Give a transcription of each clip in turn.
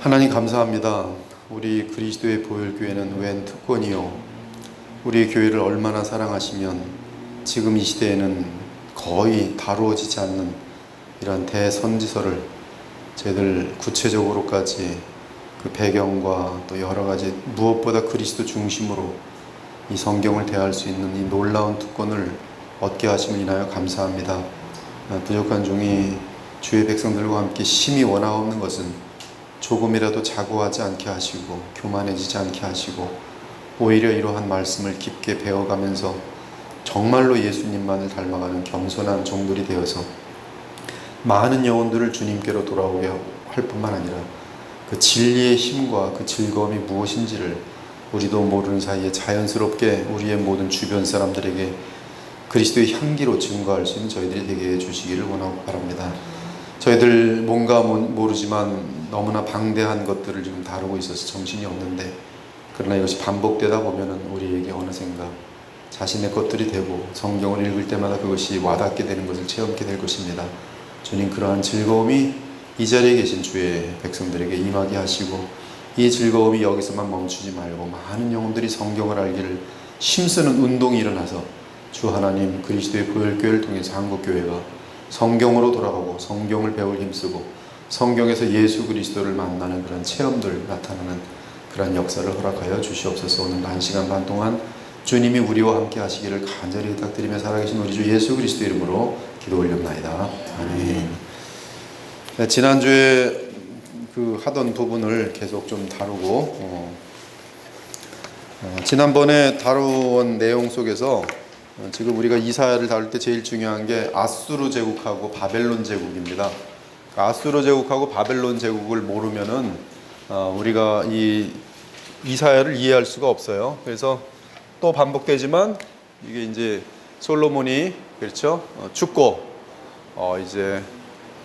하나님 감사합니다. 우리 그리스도의 보혈교회는 웬 특권이요, 우리 교회를 얼마나 사랑하시면 지금 이 시대에는 거의 다루어지지 않는 이런 대선지서를 저희들 구체적으로까지 그 배경과 또 여러 가지 무엇보다 그리스도 중심으로 이 성경을 대할 수 있는 이 놀라운 특권을 얻게 하심을 인하여 감사합니다. 부족한 종이 주의 백성들과 함께 심히 원하옵는 것은 조금이라도 자고하지 않게 하시고 교만해지지 않게 하시고 오히려 이러한 말씀을 깊게 배워가면서 정말로 예수님만을 닮아가는 겸손한 종들이 되어서 많은 영혼들을 주님께로 돌아오게 할 뿐만 아니라 그 진리의 힘과 그 즐거움이 무엇인지를 우리도 모르는 사이에 자연스럽게 우리의 모든 주변 사람들에게 그리스도의 향기로 증거할 수 있는 저희들이 되게 해주시기를 원하고 바랍니다. 저희들 뭔가 모르지만 너무나 방대한 것들을 지금 다루고 있어서 정신이 없는데, 그러나 이것이 반복되다 보면은 우리에게 어느샌가 자신의 것들이 되고 성경을 읽을 때마다 그것이 와닿게 되는 것을 체험하게 될 것입니다. 주님, 그러한 즐거움이 이 자리에 계신 주의 백성들에게 임하게 하시고, 이 즐거움이 여기서만 멈추지 말고 많은 영혼들이 성경을 알기를 힘쓰는 운동이 일어나서 주 하나님 그리스도의 보혈교회를 통해서 한국교회가 성경으로 돌아가고 성경을 배울 힘쓰고 성경에서 예수 그리스도를 만나는 그런 체험들 나타나는 그런 역사를 허락하여 주시옵소서. 오늘 1시간 반 동안 주님이 우리와 함께 하시기를 간절히 부탁드리며 살아계신 우리 주 예수 그리스도 이름으로 기도 올립나이다. 아멘. 네, 지난주에 그 하던 부분을 계속 좀 다루고 지난번에 다루었던 내용 속에서 지금 우리가 이사야를 다룰 때 제일 중요한 게 아수르 제국하고 바벨론 제국입니다. 아수르 제국하고 바벨론 제국을 모르면은 우리가 이 이사야를 이해할 수가 없어요. 그래서 또 반복되지만 이게 이제 솔로몬이 그렇죠 죽고 이제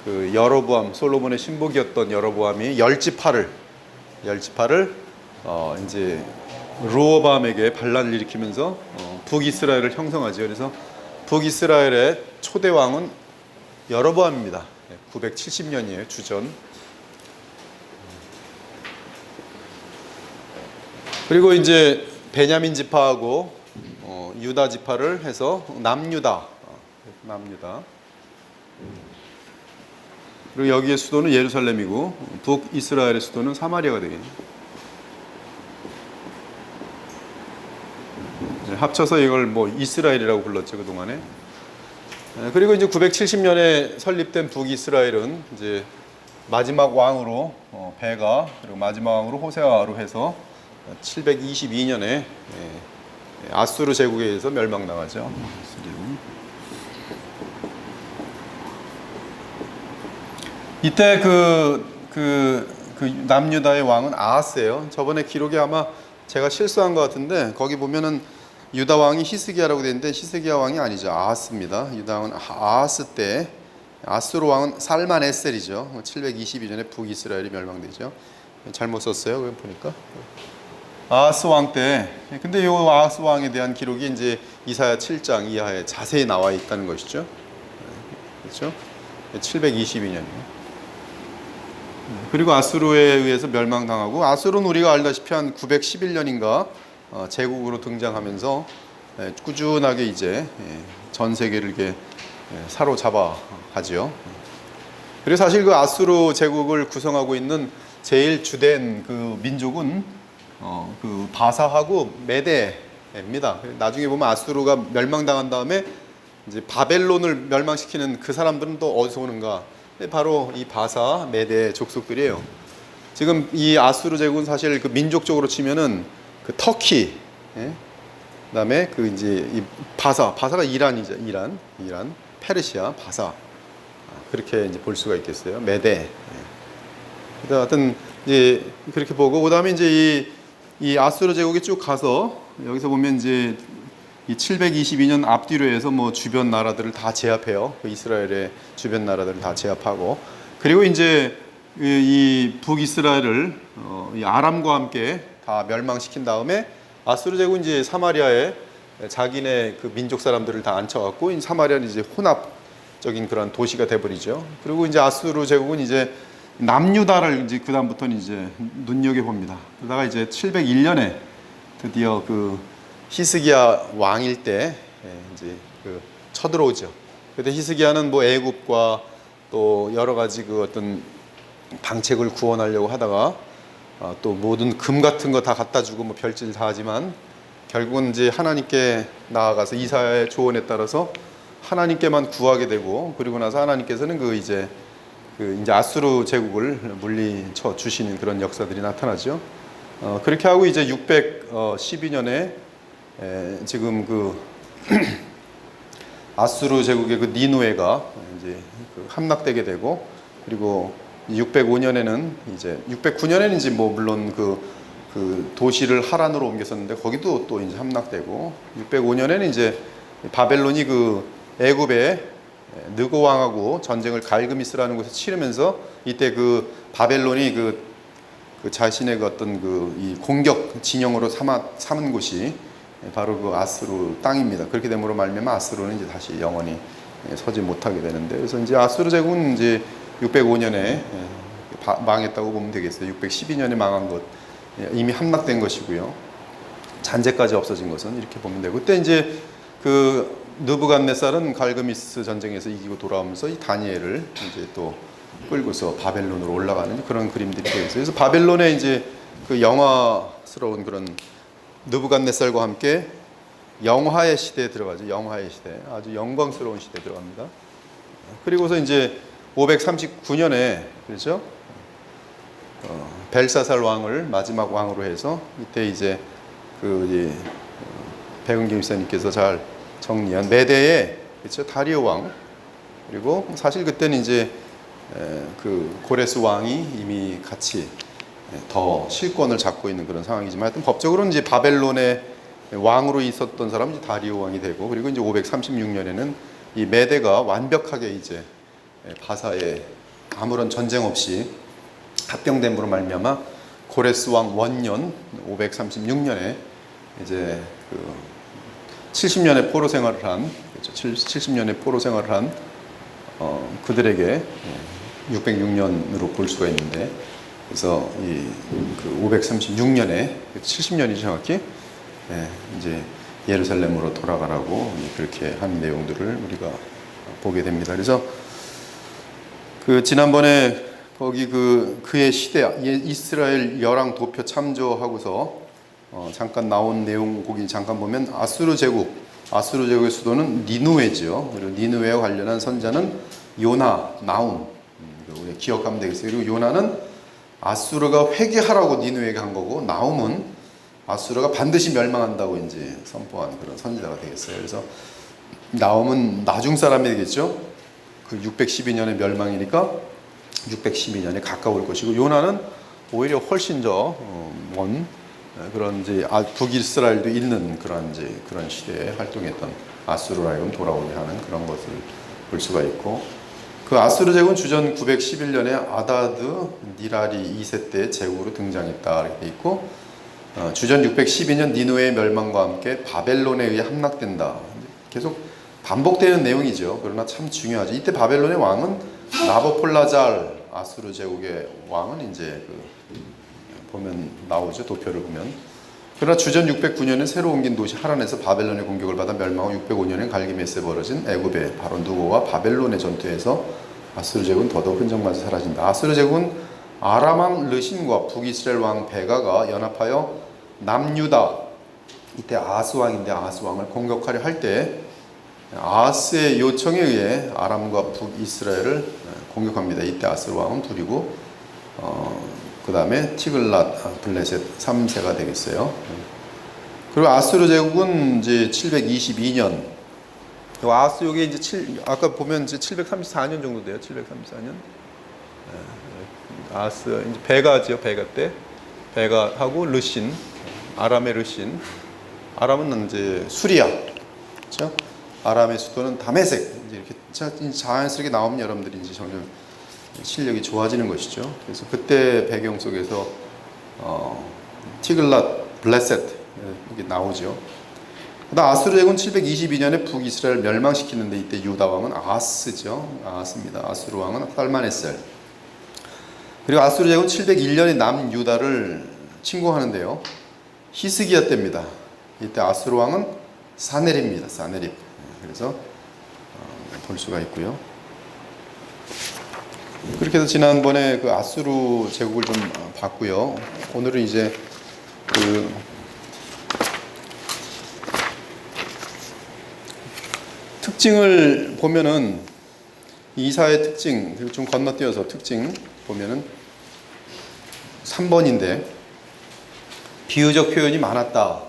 그 여로보암, 솔로몬의 신복이었던 여로보암이 열지파를 이제 르호보암에게 반란을 일으키면서 북이스라엘을 형성하죠. 그래서 북이스라엘의 초대 왕은 여로보암입니다. 970년이에요. 주전. 그리고 이제 베냐민 지파하고 유다 지파를 해서 남유다. 그리고 여기의 수도는 예루살렘이고 북이스라엘의 수도는 사마리아가 되겠네요. 합쳐서 이걸 뭐 이스라엘이라고 불렀죠, 그동안에. 그리고 이제 970년에 설립된 북이스라엘은 이제 마지막 왕으로 베가, 그리고 마지막 왕으로 호세아로 해서 722년에 아수르 제국에 의해서 멸망당하죠. 이때 그 남유다의 왕은 아하스예요. 저번에 기록에 아마 제가 실수한 것 같은데 거기 보면은 유다 왕이 히스기야라고 되는데 히스기야 왕이 아니죠. 아하스입니다. 유다 왕은 아하스 때, 아수르 왕은 살만에셀이죠. 722년에 북이스라엘이 멸망되죠. 잘못 썼어요. 그걸 보니까. 아하스 왕 때. 근데 이 아하스 왕에 대한 기록이 이제 이사야 7장 이하에 자세히 나와 있다는 것이죠. 그렇죠? 722년이에요. 그리고 아수르에 의해서 멸망당하고, 아수르는 우리가 알다시피 한 911년인가 제국으로 등장하면서 꾸준하게 이제 전 세계를 이렇게 사로잡아 가지요. 그리고 사실 그 아수르 제국을 구성하고 있는 제일 주된 그 민족은 그 바사하고 메대입니다. 나중에 보면 아수르가 멸망당한 다음에 이제 바벨론을 멸망시키는 그 사람들은 또 어디서 오는가? 바로 이 바사 메대 족속들이에요. 지금 이 아수르 제국은 사실 그 민족적으로 치면은 그 터키, 그다음에 그 이제 이 바사가 이란이죠. 이란, 페르시아, 바사, 그렇게 이제 볼 수가 있겠어요. 메대. 하여튼 이제 그렇게 보고, 그다음에 이제 이 아수르 제국이 쭉 가서 여기서 보면 이제 이 722년 앞뒤로 해서 뭐 주변 나라들을 다 제압해요. 그 이스라엘의 주변 나라들을 다 제압하고, 그리고 이제 이 북이스라엘을 이 아람과 함께 다 멸망시킨 다음에 아수르 제국은 이제 사마리아에 자기네 그 민족 사람들을 다 앉혀갖고, 이 사마리아는 이제 혼합적인 그런 도시가 돼버리죠. 그리고 이제 아수르 제국은 이제 남유다를 이제 그 다음부터는 이제 눈여겨 봅니다. 그러다가 이제 701년에 드디어 그 히스기야 왕일 때 이제 그 쳐들어오죠. 그때 히스기야는 뭐 애굽과 또 여러 가지 그 어떤 방책을 구원하려고 하다가 또 모든 금 같은 거 다 갖다 주고 뭐 별짓 다 하지만 결국은 이제 하나님께 나아가서 이사야의 조언에 따라서 하나님께만 구하게 되고, 그리고 나서 하나님께서는 그 이제 아수르 제국을 물리쳐 주시는 그런 역사들이 나타나죠. 그렇게 하고 이제 612년에 지금 그 아수르 제국의 그 니누에가 이제 그 함락되게 되고, 그리고 605년에는 이제 609년에는 이제 뭐 물론 그 도시를 하란으로 옮겼었는데 거기도 또 이제 함락되고, 605년에는 이제 바벨론이 그 애굽의 느고 왕하고 전쟁을 갈그미스라는 곳에 치르면서 이때 그 바벨론이 그 자신의 그 어떤 이 공격 진영으로 삼은 곳이 바로 그 아수르 땅입니다. 그렇게 됨으로 말미암아 아수르는 이제 다시 영원히 서지 못하게 되는데, 그래서 이제 아수르 제국은 이제 605년에 망했다고 보면 되겠어요. 612년에 망한 것, 이미 함락된 것이고요. 잔재까지 없어진 것은 이렇게 보면 되고, 그때 이제 그 느부갓네살은 갈그미스 전쟁에서 이기고 돌아오면서 이 다니엘을 이제 또 끌고서 바벨론으로 올라가는 그런 그림들이 되어 있어요. 그래서 바벨론의 이제 그 영화스러운 그런 느부갓네살과 함께 영화의 시대에 들어가죠. 영화의 시대, 아주 영광스러운 시대에 들어갑니다. 그리고서 이제 539년에 그렇죠. 벨사살 왕을 마지막 왕으로 해서 이때 이제 백은경 목사님께서 잘 정리한 메대의 그렇죠. 다리오 왕, 그리고 사실 그때는 이제 그 고레스 왕이 이미 같이 더 실권을 잡고 있는 그런 상황이지만, 하여튼 법적으로는 이제 바벨론의 왕으로 있었던 사람이 다리오 왕이 되고, 그리고 이제 536년에는 이 메대가 완벽하게 이제 바사에 아무런 전쟁 없이 합병됨으로 말미암아 고레스 왕 원년 536년에 이제 그 70년의 포로 생활을 한, 그렇죠. 70년의 포로 생활을 한 그들에게 606년으로 볼 수가 있는데, 그래서 그 536년에 70년이죠 정확히, 이제 예루살렘으로 돌아가라고 그렇게 한 내용들을 우리가 보게 됩니다. 그래서 그 지난번에 거기 그의 시대 이스라엘 열왕 도표 참조하고서 잠깐 나온 내용 거기 잠깐 보면 아수르 제국의 수도는 니누웨죠. 그리고 니누웨와 관련한 선자는 요나, 나움, 우리 기억하면 되겠어요. 그리고 요나는 아수르가 회개하라고 니누웨에게 한 거고, 나움은 아수르가 반드시 멸망한다고 이제 선포한 그런 선지자가 되겠어요. 그래서 나움은 나중 사람이 되겠죠. 그 612년의 멸망이니까 612년에 가까울 것이고, 요나는 오히려 훨씬 더 먼 그런 이제 북이스라엘도 있는 그런 시대에 활동했던 아수르로 하여금 돌아오게 하는 그런 것을 볼 수가 있고, 그 아수르 제국은 주전 911년에 아다드 니라리 2세 때 제국으로 등장했다 이렇게 돼 있고, 주전 612년 니누의 멸망과 함께 바벨론에 의해 함락된다. 계속 반복되는 내용이죠. 그러나 참 중요하죠. 이때 바벨론의 왕은 나보폴라잘, 아수르 제국의 왕은 이제 보면 나오죠. 도표를 보면. 그러나 주전 609년에 새로 옮긴 도시 하란에서 바벨론의 공격을 받아 멸망하고 605년에 갈기메스에 벌어진 애굽의 바로 누고와 바벨론의 전투에서 아수르 제국은 더더욱 흔적마저 사라진다. 아수르 제국은 아람 왕 르신과 북이스라엘 왕 베가가 연합하여 남유다, 이때 아하스 왕인데 아하스 왕을 공격하려 할 때 아하스의 요청에 의해 아람과 북이스라엘을 공격합니다. 이때 아하스 왕은 둘이고, 그 다음에 티글랏 블레셋 3세가 되겠어요. 그리고 아수르 제국은 이제 722년, 아하스 요게 이제 아까 보면 이제 734년 정도 돼요. 734년. 아하스 이제 베가죠. 베가 때 베가하고 르신, 아람의 르신. 아람은 이제 수리아, 그렇죠? 아람의 수도는 다메섹. 이제 이렇게 자연스럽게 나오면 여러분들이 이제 점점 실력이 좋아지는 것이죠. 그래서 그때 배경 속에서 티글랏 블레셋 이게 나오죠. 그다음 아수르 제국은 722년에 북이스라엘 멸망시키는데 이때 유다 왕은 아하스죠. 아하스입니다. 아수르 왕은 살마네셀. 그리고 아수르 제국은 701년에 남유다를 침공하는데요. 히스기야 때입니다. 이때 아수르 왕은 사네립입니다. 사네립. 그래서 볼 수가 있고요. 그렇게 해서 지난번에 그 아수르 제국을 좀 봤고요. 오늘은 이제 그 특징을 보면은 이사의 특징, 그리고 좀 건너뛰어서 특징 보면은 3번인데 비유적 표현이 많았다.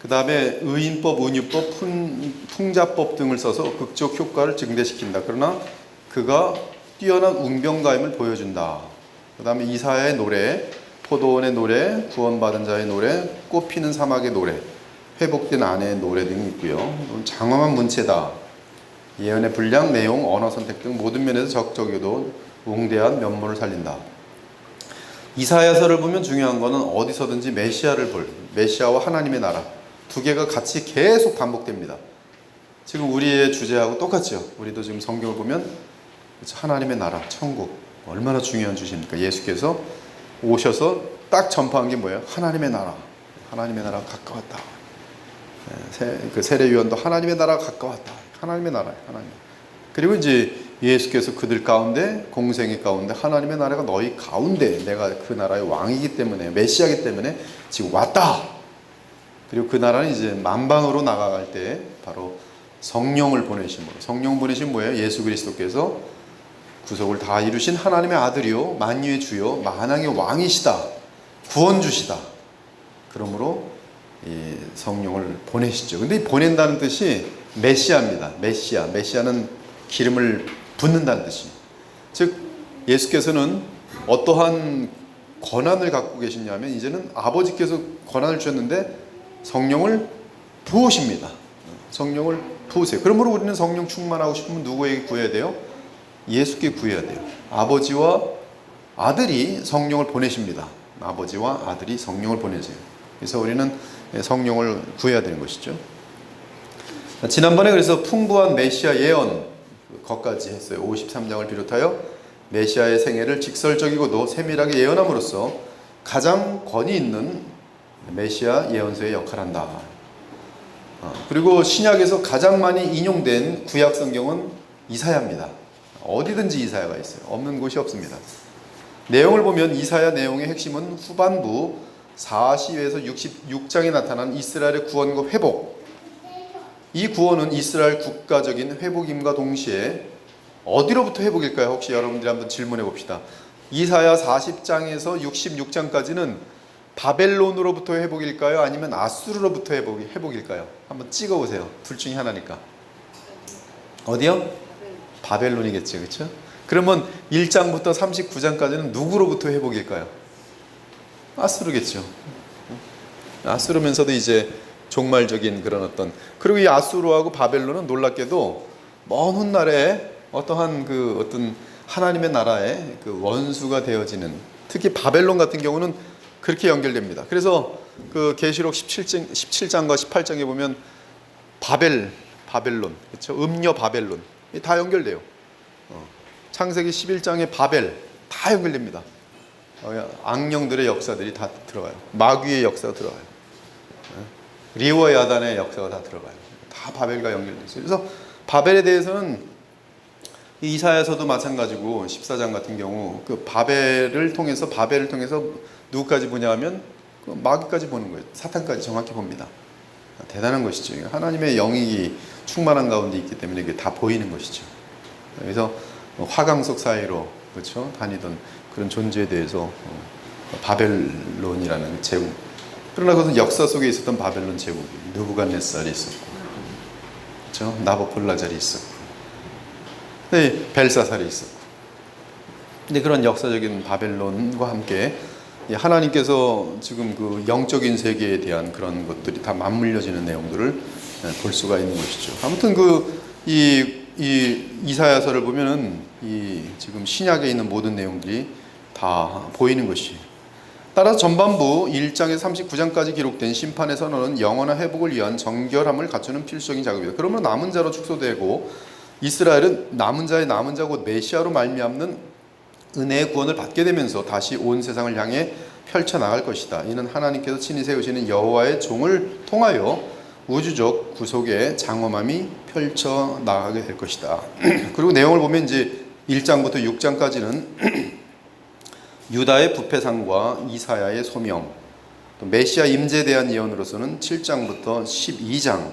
그 다음에 의인법, 은유법, 풍자법 등을 써서 극적 효과를 증대시킨다. 그러나 그가 뛰어난 운병가임을 보여준다. 그 다음에 이사야의 노래, 포도원의 노래, 구원받은 자의 노래, 꽃피는 사막의 노래, 회복된 아내의 노래 등이 있고요. 장엄한 문체다. 예언의 분량, 내용, 언어 선택 등 모든 면에서 적적이도 웅대한 면모를 살린다. 이사야서를 보면 중요한 거는 어디서든지 메시아와 하나님의 나라 두 개가 같이 계속 반복됩니다. 지금 우리의 주제하고 똑같죠. 우리도 지금 성경을 보면 하나님의 나라, 천국 얼마나 중요한 주제입니까? 예수께서 오셔서 딱 전파한 게 뭐예요? 하나님의 나라, 하나님의 나라가 가까웠다. 그 세례요한도 하나님의 나라가 가까웠다. 하나님의 나라예요. 하나님. 그리고 이제 예수께서 그들 가운데, 공생의 가운데 하나님의 나라가 너희 가운데, 내가 그 나라의 왕이기 때문에, 메시아이기 때문에 지금 왔다. 그리고 그 나라는 이제 만방으로 나가갈 때 바로 성령을 보내신 거예요. 성령 보내신 뭐예요? 예수 그리스도께서 구속을 다 이루신 하나님의 아들이요, 만유의 주요, 만왕의 왕이시다. 구원주시다. 그러므로 이 성령을 보내시죠. 근데 이 보낸다는 뜻이 메시아입니다. 메시아는 기름을 붓는다는 뜻이에요. 즉 예수께서는 어떠한 권한을 갖고 계시냐면 이제는 아버지께서 권한을 주셨는데 성령을 부으십니다. 성령을 부으세요. 그러므로 우리는 성령 충만하고 싶으면 누구에게 구해야 돼요? 예수께 구해야 돼요. 아버지와 아들이 성령을 보내십니다. 아버지와 아들이 성령을 보내세요. 그래서 우리는 성령을 구해야 되는 것이죠. 지난번에 그래서 풍부한 메시아 예언 것까지 했어요. 53장을 비롯하여 메시아의 생애를 직설적이고도 세밀하게 예언함으로써 가장 권위 있는 메시아 예언서의 역할을 한다. 그리고 신약에서 가장 많이 인용된 구약 성경은 이사야입니다. 어디든지 이사야가 있어요. 없는 곳이 없습니다. 내용을 보면 이사야 내용의 핵심은 후반부 40에서 66장에 나타난 이스라엘의 구원과 회복. 이 구원은 이스라엘 국가적인 회복임과 동시에 어디로부터 회복일까요? 혹시 여러분들이 한번 질문해 봅시다. 이사야 40장에서 66장까지는 바벨론으로부터 회복일까요? 아니면 아수르로부터 회복일까요? 한번 찍어보세요. 둘 중에 하나니까. 어디요? 바벨론이겠죠. 그렇죠? 그러면 1장부터 39장까지는 누구로부터 회복일까요? 아수르겠죠. 아수르면서도 이제 종말적인 그런 어떤, 그리고 이 아수르하고 바벨론은 놀랍게도 먼 훗날에 어떠한 그 어떤 하나님의 나라의 그 원수가 되어지는, 특히 바벨론 같은 경우는 그렇게 연결됩니다. 그래서 그 계시록 17장과 18장에 보면 바벨론, 그렇죠? 음녀 바벨론 다 연결돼요. 창세기 11장에 바벨 다 연결됩니다. 악령들의 역사들이 다 들어가요. 마귀의 역사가 들어가요. 리와 야단의 역사가 다 들어가요. 다 바벨과 연결돼 있어요. 그래서 바벨에 대해서는 이사야서도 마찬가지고 14장 같은 경우 그 바벨을 통해서 누구까지 보냐면 그 마귀까지 보는 거예요. 사탄까지 정확히 봅니다. 대단한 것이죠. 하나님의 영이 충만한 가운데 있기 때문에 이게 다 보이는 것이죠. 그래서 화강석 사이로 그렇죠 다니던 그런 존재에 대해서 바벨론이라는 제국. 그러나 그것은 역사 속에 있었던 바벨론 제국이 느부갓네살이 있었고, 그렇죠? 나부콜라잘이 있었고, 벨사살이 있었고. 근데 그런 역사적인 바벨론과 함께 하나님께서 지금 그 영적인 세계에 대한 그런 것들이 다 맞물려지는 내용들을 볼 수가 있는 것이죠. 아무튼 이사야서를 보면은 지금 신약에 있는 모든 내용들이 다 보이는 것이에요. 따라서 전반부 1장에서 39장까지 기록된 심판의 선언은 영원한 회복을 위한 정결함을 갖추는 필수적인 작업이다. 그러면 남은 자로 축소되고 이스라엘은 남은 자의 남은 자 곧 메시아로 말미암는 은혜의 구원을 받게 되면서 다시 온 세상을 향해 펼쳐나갈 것이다. 이는 하나님께서 친히 세우시는 여호와의 종을 통하여 우주적 구속의 장엄함이 펼쳐나가게 될 것이다. 그리고 내용을 보면 이제 1장부터 6장까지는 유다의 부패상과 이사야의 소명, 또 메시아 임재에 대한 예언으로서는 7장부터 12장,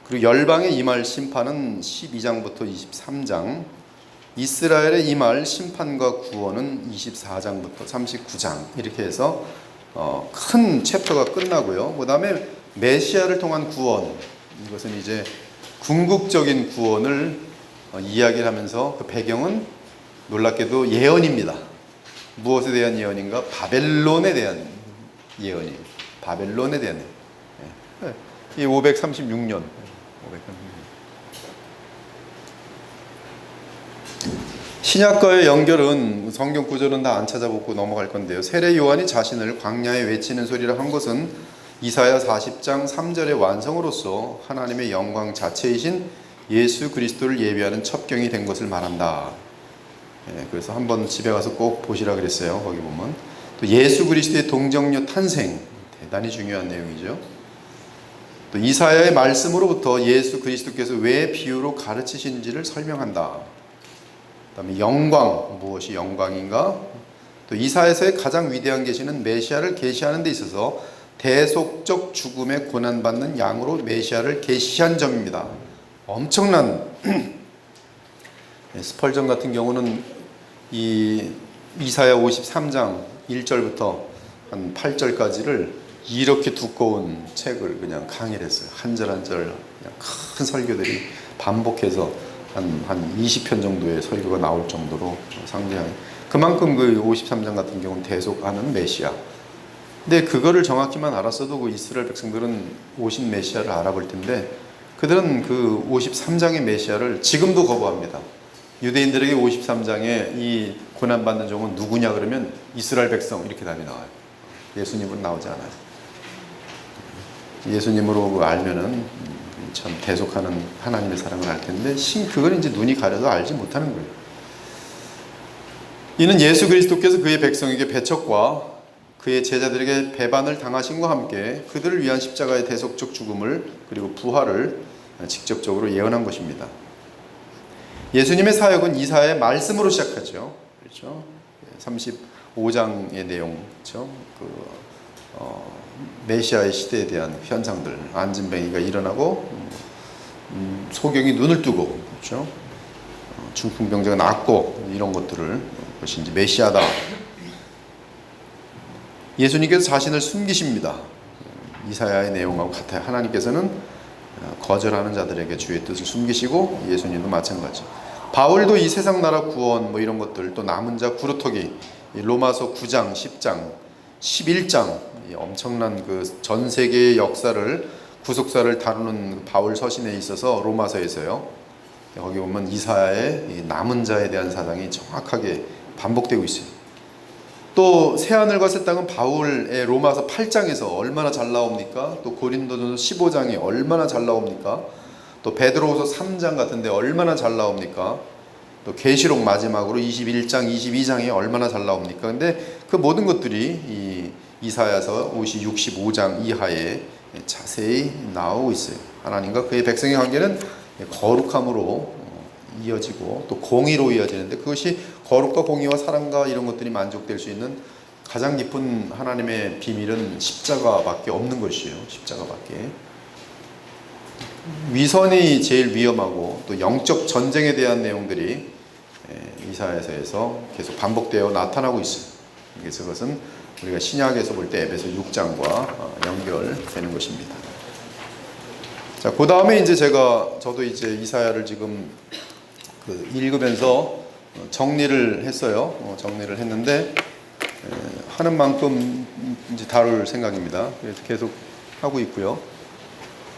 그리고 열방의 임할 심판은 12장부터 23장, 이스라엘의 임할 심판과 구원은 24장부터 39장, 이렇게 해서 큰 챕터가 끝나고요. 그 다음에 메시아를 통한 구원, 이것은 이제 궁극적인 구원을 이야기를 하면서 그 배경은 놀랍게도 예언입니다. 무엇에 대한 예언인가? 바벨론에 대한 예언이에요. 바벨론에 대한 예언. 이 536년. 신약과의 연결은 성경 구절은 다 안 찾아보고 넘어갈 건데요. 세례 요한이 자신을 광야에 외치는 소리를 한 것은 이사야 40장 3절의 완성으로서 하나님의 영광 자체이신 예수 그리스도를 예비하는 첩경이 된 것을 말한다. 그래서 한번 집에 가서 꼭 보시라 그랬어요. 거기 보면 또 예수 그리스도의 동정녀 탄생, 대단히 중요한 내용이죠. 또 이사야의 말씀으로부터 예수 그리스도께서 왜 비유로 가르치신지를 설명한다. 그다음에 영광, 무엇이 영광인가? 또 이사야서의 가장 위대한 계시는 메시아를 계시하는 데 있어서 대속적 죽음에 고난받는 양으로 메시아를 계시한 점입니다. 엄청난 스펄전 같은 경우는 이 이사야 53장 1절부터 한 8절까지를 이렇게 두꺼운 책을 그냥 강의를 했어요. 한 절 한 절 그냥 큰 설교들이 반복해서 한 20편 정도의 설교가 나올 정도로 상당히 그만큼 그 53장 같은 경우는 대속하는 메시아. 근데 그거를 정확히만 알았어도 그 이스라엘 백성들은 오신 메시아를 알아볼 텐데 그들은 그 53장의 메시아를 지금도 거부합니다. 유대인들에게 53장에 이 고난받는 종은 누구냐 그러면 이스라엘 백성 이렇게 답이 나와요. 예수님은 나오지 않아요. 예수님으로 알면은 참 대속하는 하나님의 사랑을 알 텐데 그건 이제 눈이 가려도 알지 못하는 거예요. 이는 예수 그리스도께서 그의 백성에게 배척과 그의 제자들에게 배반을 당하심과 함께 그들을 위한 십자가의 대속적 죽음을 그리고 부활을 직접적으로 예언한 것입니다. 예수님의 사역은 이사야의 말씀으로 시작하죠. 그렇죠? 35장의 내용, 그렇죠? 메시아의 시대에 대한 현상들, 안진뱅이가 일어나고 소경이 눈을 뜨고, 그렇죠? 중풍병자가 낫고 이런 것들을 그것이 이제 메시아다. 예수님께서 자신을 숨기십니다. 이사야의 내용하고 같아요. 하나님께서는 거절하는 자들에게 주의 뜻을 숨기시고 예수님도 마찬가지. 바울도 이 세상 나라 구원 뭐 이런 것들 또 남은 자 구루터기 로마서 9장, 10장, 11장 엄청난 그 전 세계의 역사를 구속사를 다루는 바울 서신에 있어서 로마서에서요. 거기 보면 이사야의 남은 자에 대한 사상이 정확하게 반복되고 있어요. 또 새하늘과 새 땅은 바울의 로마서 8장에서 얼마나 잘 나옵니까? 또 고린도전서 15장이 얼마나 잘 나옵니까? 또 베드로후서 3장 같은데 얼마나 잘 나옵니까? 또 계시록 마지막으로 21장, 22장이 얼마나 잘 나옵니까? 근데 그 모든 것들이 이 이사야서 65장 이하에 자세히 나오고 있어요. 하나님과 그의 백성의 관계는 거룩함으로 이어지고 또 공의로 이어지는데 그것이 거룩과 공의와 사랑과 이런 것들이 만족될 수 있는 가장 깊은 하나님의 비밀은 십자가밖에 없는 것이에요. 십자가밖에. 위선이 제일 위험하고 또 영적 전쟁에 대한 내용들이 이사야서에서 계속 반복되어 나타나고 있어요. 그래서 그것은 우리가 신약에서 볼 때 에베소 6장과 연결되는 것입니다. 자, 그 다음에 이제 저도 이제 이사야를 지금 읽으면서 정리를 했어요. 정리를 했는데 하는 만큼 이제 다룰 생각입니다. 그래서 계속 하고 있고요.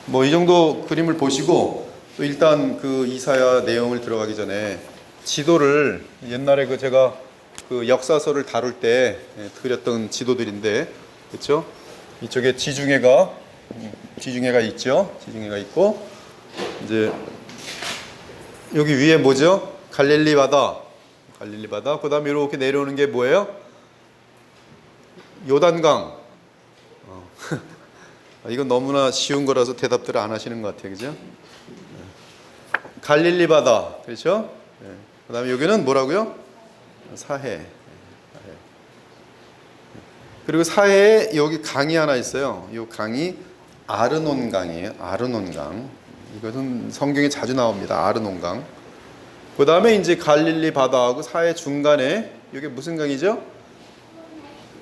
뭐 이 정도 그림을 보시고 또 일단 그 이사야 내용을 들어가기 전에 지도를 옛날에 제가 그 역사서를 다룰 때 그렸던 지도들인데 그렇죠? 이쪽에 지중해가 있죠. 지중해가 있고 이제 여기 위에 뭐죠? 갈릴리 바다 갈릴리 바다. 그 다음에 이렇게 내려오는 게 뭐예요? 요단강. 이건 너무나 쉬운 거라서 대답들을 안 하시는 것 같아요. 그죠? 갈릴리 바다. 그렇죠? 그 다음에 여기는 뭐라고요? 사해. 그리고 사해에 여기 강이 하나 있어요. 이 강이 아르논강이에요. 아르논강. 이것은 성경에 자주 나옵니다. 아르논강. 그 다음에 이제 갈릴리 바다하고 사해 중간에 이게 무슨 강이죠?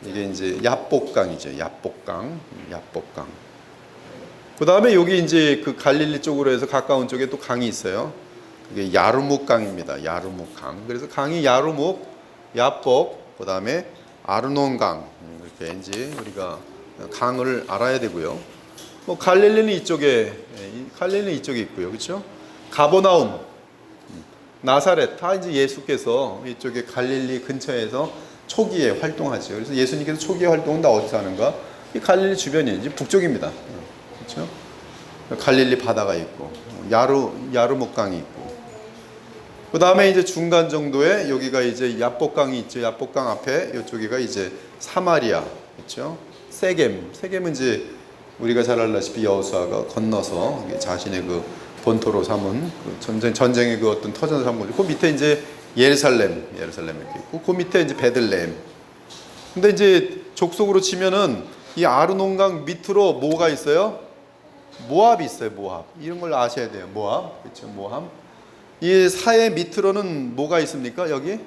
이게 이제 야복강이죠. 야복강. 야복강. 그 다음에 여기 이제 그 갈릴리 쪽으로 해서 가까운 쪽에 또 강이 있어요. 그게 야르묵강입니다. 야르묵강. 그래서 강이 야르묵, 야복, 그 다음에 아르논강. 이렇게 이제 우리가 강을 알아야 되고요. 뭐 갈릴리는 이쪽에, 갈릴리는 이쪽에 있고요. 그렇죠? 가버나움, 나사렛 다 이제 예수께서 이쪽에 갈릴리 근처에서 초기에 활동하죠. 그래서 예수님께서 초기에 활동은 다 어디서 하는가? 이 갈릴리 주변이에요. 이제 북쪽입니다. 그렇죠? 갈릴리 바다가 있고 야르묵강이 있고 그 다음에 이제 중간 정도에 여기가 이제 야복강이 있죠. 야복강 앞에 이쪽이가 이제 사마리아, 그렇죠? 세겜은 이제 우리가 잘 알다시피 여호수아가 건너서 자신의 그 본토로 삼은 그 전쟁의 그 어떤 터전을 삼은 거죠. 그 밑에 이제 예루살렘 이렇게 있고 그 밑에 이제 베들레헴. 근데 이제 족속으로 치면은 이 아르논강 밑으로 뭐가 있어요? 모압이 있어요. 모압. 이런 걸 아셔야 돼요. 모압, 그렇죠? 모압. 이 사해 밑으로는 뭐가 있습니까? 여기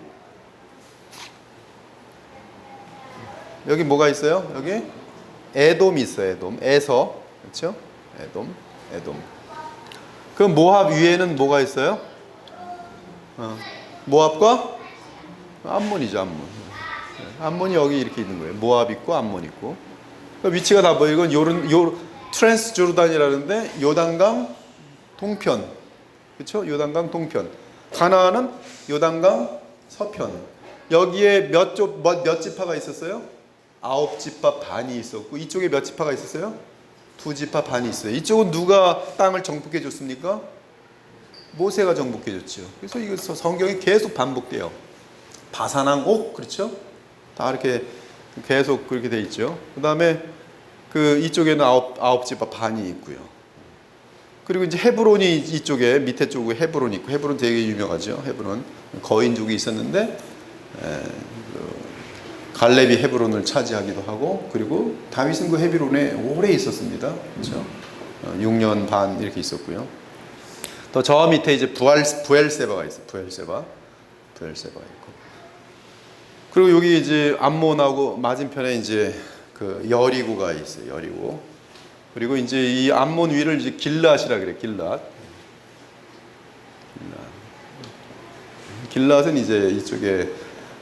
뭐가 있어요? 여기 에돔이 있어요. 에돔, 에서, 그렇죠? 에돔. 그 모압 위에는 뭐가 있어요? 모압과 암몬이죠. 암몬. 암몬이 여기 이렇게 있는 거예요. 모압 있고 암몬 있고. 그러니까 위치가 다 뭐예요? 이건 트랜스 조르단이라는데 요단강 동편, 그렇죠? 요단강 동편. 가나안은 요단강 서편. 여기에 몇 지파가 있었어요? 9지파 반이 있었고 이쪽에 몇 지파가 있었어요? 2지파 반이 있어요. 이쪽은 누가 땅을 정복해 줬습니까? 모세가 정복해 줬죠. 그래서 이거 성경이 계속 반복돼요. 바산왕 옥, 그렇죠? 다 이렇게 계속 그렇게 돼 있죠. 그 다음에 그 이쪽에는 아홉 지파 반이 있고요. 그리고 이제 헤브론이 이쪽에 밑에 쪽에 헤브론이 있고 헤브론 되게 유명하죠. 헤브론 거인족이 있었는데 갈렙이 헤브론을 차지하기도 하고 그리고 다윗은 그 헤브론에 오래 있었습니다. 그렇죠? 6년 반 이렇게 있었고요. 또 저 밑에 이제 부엘세바가 있어요. 부엘세바 있고. 그리고 여기 이제 암몬하고 맞은편에 이제 그 여리고가 있어요. 여리고. 그리고 이제 이 암몬 위를 이제 길랏이라 그래요. 길랏은 이제 이쪽에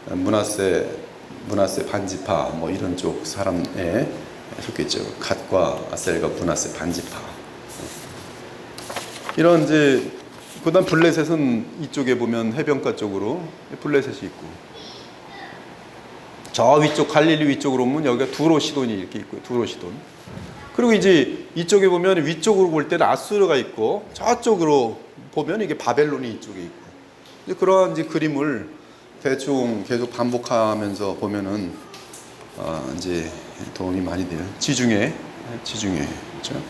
므낫세 반지파 뭐 이런 쪽 사람에 속했죠. 갓과 아셀과 므낫세 반지파. 이런 이제 그다음 블레셋은 이쪽에 보면 해변가 쪽으로 블레셋이 있고 저 위쪽 갈릴리 위쪽으로 보면 여기가 두로시돈이 이렇게 있고요. 두로시돈. 그리고 이제 이쪽에 보면 위쪽으로 볼 때는 아수르가 있고 저쪽으로 보면 이게 바벨론이 이쪽에 있고 이제 그런 이제 그림을 대충 계속 반복하면서 보면은 이제 도움이 많이 돼요. 지중해 그렇죠?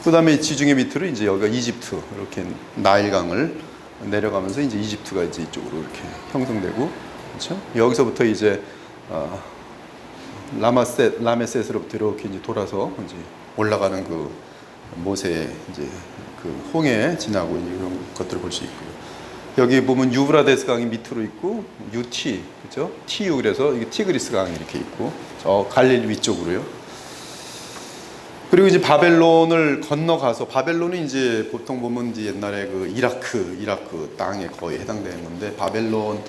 그다음에 지중해 밑으로 이제 여기가 이집트 이렇게 나일강을 내려가면서 이제 이집트가 이제 이쪽으로 이렇게 형성되고 그렇죠? 여기서부터 이제 라메셋으로부터 이렇게 이제 돌아서 이제 올라가는 그 모세의 이제 그 홍해 지나고 이제 이런 것들을 볼 수 있고요. 여기 보면 유브라데스 강이 밑으로 있고 유티 그렇죠? 티유 그래서 이게 티그리스 강이 이렇게 있고 저 갈릴리 위쪽으로요. 그리고 이제 바벨론을 건너가서 바벨론은 이제 보통 보면 이제 옛날에 그 이라크 땅에 거의 해당되는 건데 바벨론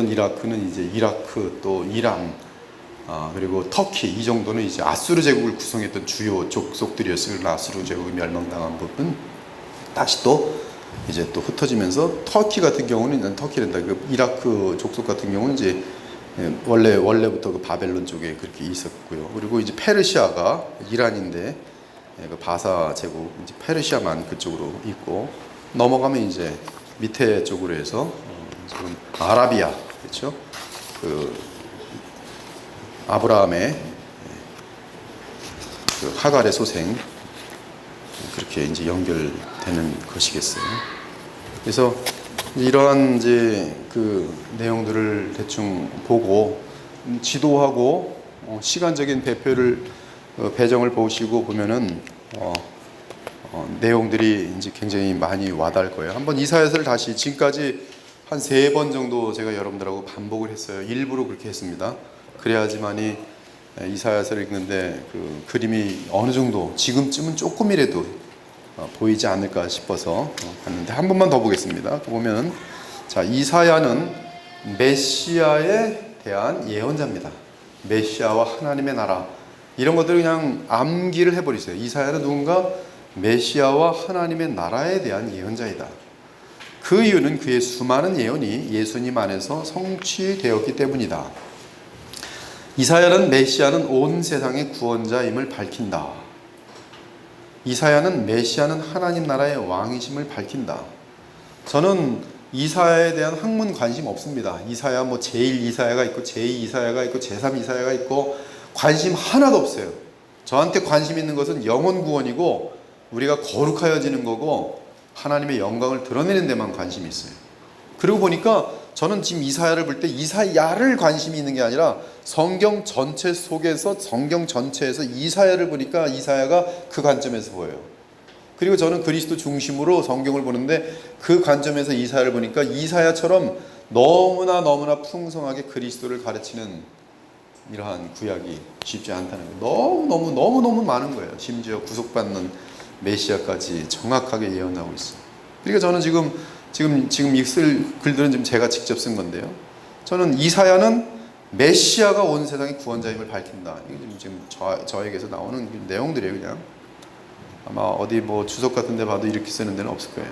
이라크는 이제 이라크 또 이란 그리고 터키 이 정도는 이제 아수르 제국을 구성했던 주요 족속들이었어요. 아수르 제국이 멸망당한 부분 다시 또 이제 또 흩어지면서 터키 같은 경우는 터키랜다. 그 이라크 족속 같은 경우는 이제 원래부터 그 바벨론 쪽에 그렇게 있었고요. 그리고 이제 페르시아가 이란인데 그 바사 제국 이제 페르시아만 그쪽으로 있고 넘어가면 이제 밑에 쪽으로 해서 지금 아라비아 그렇죠? 그 아브라함의 그 하갈의 소생, 그렇게 이제 연결되는 것이겠어요. 그래서 이러한 이제 그 내용들을 대충 보고 지도하고 시간적인 배정을 보시고 보면은 내용들이 이제 굉장히 많이 와닿을 거예요. 한번 이사야서를 다시 지금까지 한 3번 정도 제가 여러분들하고 반복을 했어요. 일부러 그렇게 했습니다. 그래야지만이 이사야서를 읽는데 그 그림이 어느 정도 지금쯤은 조금이라도 보이지 않을까 싶어서 봤는데 한 번만 더 보겠습니다. 보면 자, 이사야는 메시아에 대한 예언자입니다. 메시아와 하나님의 나라 이런 것들을 그냥 암기를 해버리세요. 이사야는 누군가 메시아와 하나님의 나라에 대한 예언자이다. 그 이유는 그의 수많은 예언이 예수님 안에서 성취되었기 때문이다. 이사야는 메시아는 온 세상의 구원자임을 밝힌다. 이사야는 메시아는 하나님 나라의 왕이심을 밝힌다. 저는 이사야에 대한 학문 관심 없습니다. 이사야 뭐 제1 이사야가 있고 제2 이사야가 있고 제3 이사야가 있고 관심 하나도 없어요. 저한테 관심 있는 것은 영혼 구원이고 우리가 거룩하여지는 거고 하나님의 영광을 드러내는 데만 관심이 있어요. 그러고 보니까 저는 지금 이사야를 볼 때 이사야를 관심이 있는 게 아니라 성경 전체 속에서 성경 전체에서 이사야를 보니까 이사야가 그 관점에서 보여요. 그리고 저는 그리스도 중심으로 성경을 보는데 그 관점에서 이사야를 보니까 이사야처럼 너무나 풍성하게 그리스도를 가르치는 이러한 구약이 쉽지 않다는 거예요. 너무 많은 거예요. 심지어 구속받는 메시아까지 정확하게 예언하고 있어요. 그러니까 저는 지금 읽을 글들은 지금 제가 직접 쓴 건데요. 저는 이사야는 메시아가 온 세상의 구원자임을 밝힌다. 이게 지금 저에게서 나오는 내용들이에요. 그냥 아마 어디 뭐 주석 같은 데 봐도 이렇게 쓰는 데는 없을 거예요.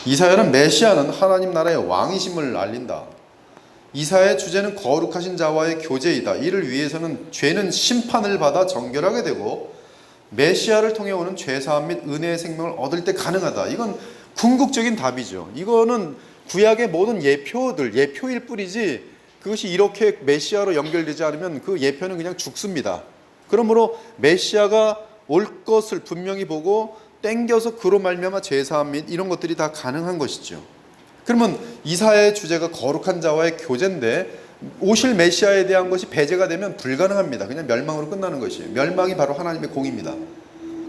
이사야는 메시아는 하나님 나라의 왕이심을 알린다. 이사야의 주제는 거룩하신 자와의 교제이다. 이를 위해서는 죄는 심판을 받아 정결하게 되고 메시아를 통해 오는 죄사함 및 은혜의 생명을 얻을 때 가능하다. 이건 궁극적인 답이죠. 이거는 구약의 모든 예표일 뿐이지 그것이 이렇게 메시아로 연결되지 않으면 그 예표는 그냥 죽습니다. 그러므로 메시아가 올 것을 분명히 보고 땡겨서 그로 말미암아 죄사함 및 이런 것들이 다 가능한 것이죠. 그러면 이사야의 주제가 거룩한 자와의 교제인데 오실 메시아에 대한 것이 배제가 되면 불가능합니다. 그냥 멸망으로 끝나는 것이에요. 멸망이 바로 하나님의 공입니다.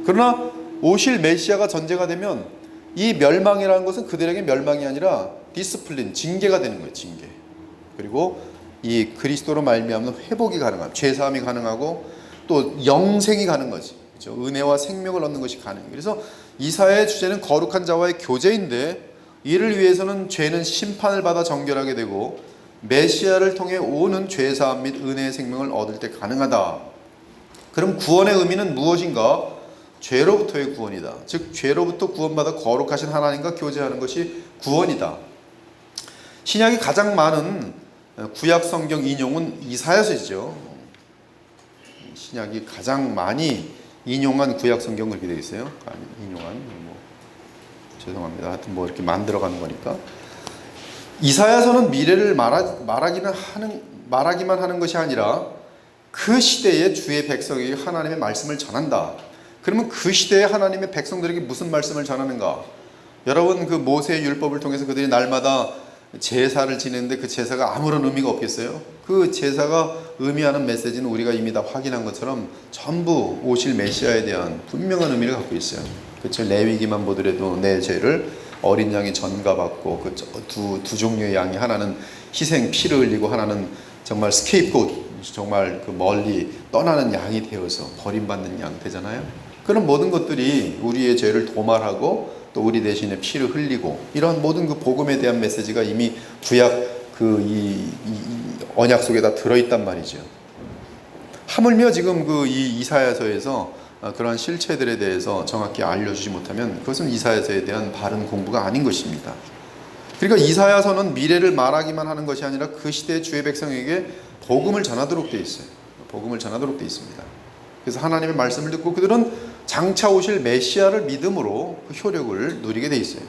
그러나 오실 메시아가 전제가 되면 이 멸망이라는 것은 그들에게 멸망이 아니라 디스플린, 징계가 되는 거예요. 징계. 그리고 이 그리스도로 말미암는 회복이 가능하고 죄사함이 가능하고 또 영생이 가는 거지. 그렇죠? 은혜와 생명을 얻는 것이 가능해요. 그래서 이사야의 주제는 거룩한 자와의 교제인데 이를 위해서는 죄는 심판을 받아 정결하게 되고 메시아를 통해 오는 죄사함 및 은혜의 생명을 얻을 때 가능하다. 그럼 구원의 의미는 무엇인가? 죄로부터의 구원이다. 즉 죄로부터 구원받아 거룩하신 하나님과 교제하는 것이 구원이다. 신약이 가장 많은 구약 성경 인용은 이사야서죠. 신약이 가장 많이 인용한 구약 성경 그렇게 되어 있어요. 죄송합니다. 하여튼 뭐 이렇게 만들어가는 거니까. 이사야서는 미래를 말하기만 하는 것이 아니라 그 시대의 주의 백성에게 하나님의 말씀을 전한다. 그러면 그 시대의 하나님의 백성들에게 무슨 말씀을 전하는가? 여러분 그 모세의 율법을 통해서 그들이 날마다 제사를 지내는데 그 제사가 아무런 의미가 없겠어요? 그 제사가 의미하는 메시지는 우리가 이미 다 확인한 것처럼 전부 오실 메시아에 대한 분명한 의미를 갖고 있어요. 그렇죠? 레위기만 보더라도 내 죄를 어린 양이 전가받고 그 두 종류의 양이 하나는 희생 피를 흘리고 하나는 정말 스케이프곶 정말 그 멀리 떠나는 양이 되어서 버림받는 양 되잖아요. 그런 모든 것들이 우리의 죄를 도말하고 또 우리 대신에 피를 흘리고 이런 모든 그 복음에 대한 메시지가 이미 구약 이 언약 속에 다 들어있단 말이죠. 하물며 지금 그 이 이사야서에서 그러한 실체들에 대해서 정확히 알려주지 못하면 그것은 이사야서에 대한 바른 공부가 아닌 것입니다. 그러니까 이사야서는 미래를 말하기만 하는 것이 아니라 그 시대의 주의 백성에게 복음을 전하도록 되어 있어요. 복음을 전하도록 되어 있습니다. 그래서 하나님의 말씀을 듣고 그들은 장차 오실 메시아를 믿음으로 그 효력을 누리게 되어 있어요.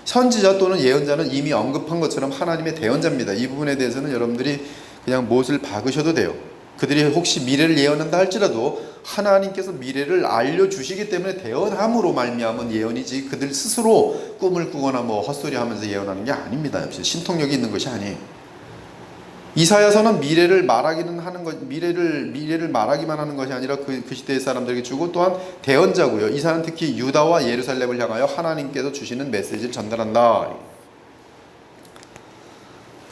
선지자 또는 예언자는 이미 언급한 것처럼 하나님의 대언자입니다. 이 부분에 대해서는 여러분들이 그냥 못을 박으셔도 돼요. 그들이 혹시 미래를 예언한다 할지라도 하나님께서 미래를 알려주시기 때문에 대언함으로 말미암은 예언이지 그들 스스로 꿈을 꾸거나 뭐 헛소리하면서 예언하는 게 아닙니다. 역시 신통력이 있는 것이 아니에요. 이사야서는 미래를 말하기는 하는 것, 미래를 말하기만 하는 것이 아니라 그 시대의 사람들에게 주고 또한 대언자고요. 이사야는 특히 유다와 예루살렘을 향하여 하나님께서 주시는 메시지를 전달한다.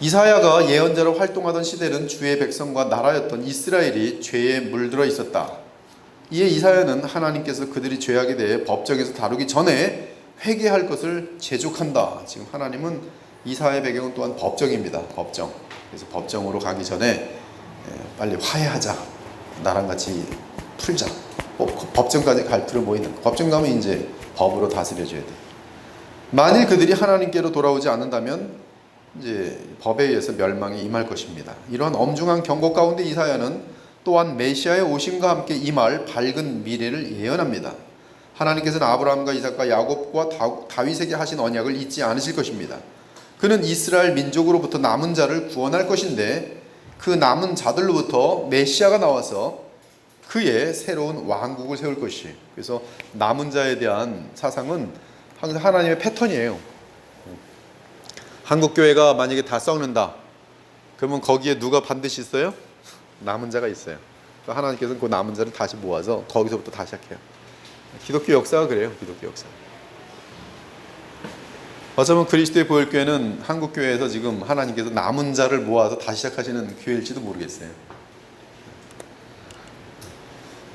이사야가 예언자로 활동하던 시대는 주의 백성과 나라였던 이스라엘이 죄에 물들어 있었다. 이에 이사야는 하나님께서 그들이 죄악에 대해 법정에서 다루기 전에 회개할 것을 재촉한다. 지금 하나님은 이사야의 배경은 또한 법정입니다. 법정. 그래서 법정으로 가기 전에 빨리 화해하자. 나랑 같이 풀자. 법정까지 갈 필요 뭐 있는? 법정 가면 이제 법으로 다스려줘야 돼. 만일 그들이 하나님께로 돌아오지 않는다면 이제 법에 의해서 멸망이 임할 것입니다. 이러한 엄중한 경고 가운데 이사야는 또한 메시아의 오심과 함께 임할 밝은 미래를 예언합니다. 하나님께서는 아브라함과 이삭과 야곱과 다윗에게 하신 언약을 잊지 않으실 것입니다. 그는 이스라엘 민족으로부터 남은 자를 구원할 것인데 그 남은 자들로부터 메시아가 나와서 그의 새로운 왕국을 세울 것이에요. 그래서 남은 자에 대한 사상은 항상 하나님의 패턴이에요. 한국교회가 만약에 다 썩는다 그러면 거기에 누가 반드시 있어요? 남은 자가 있어요. 그러니까 하나님께서는 그 남은 자를 다시 모아서 거기서부터 다시 시작해요. 기독교 역사가 그래요. 기독교 역사. 어쩌면 그리스도의 보혈교회는 한국교회에서 지금 하나님께서 남은 자를 모아서 다시 시작하시는 교회일지도 모르겠어요.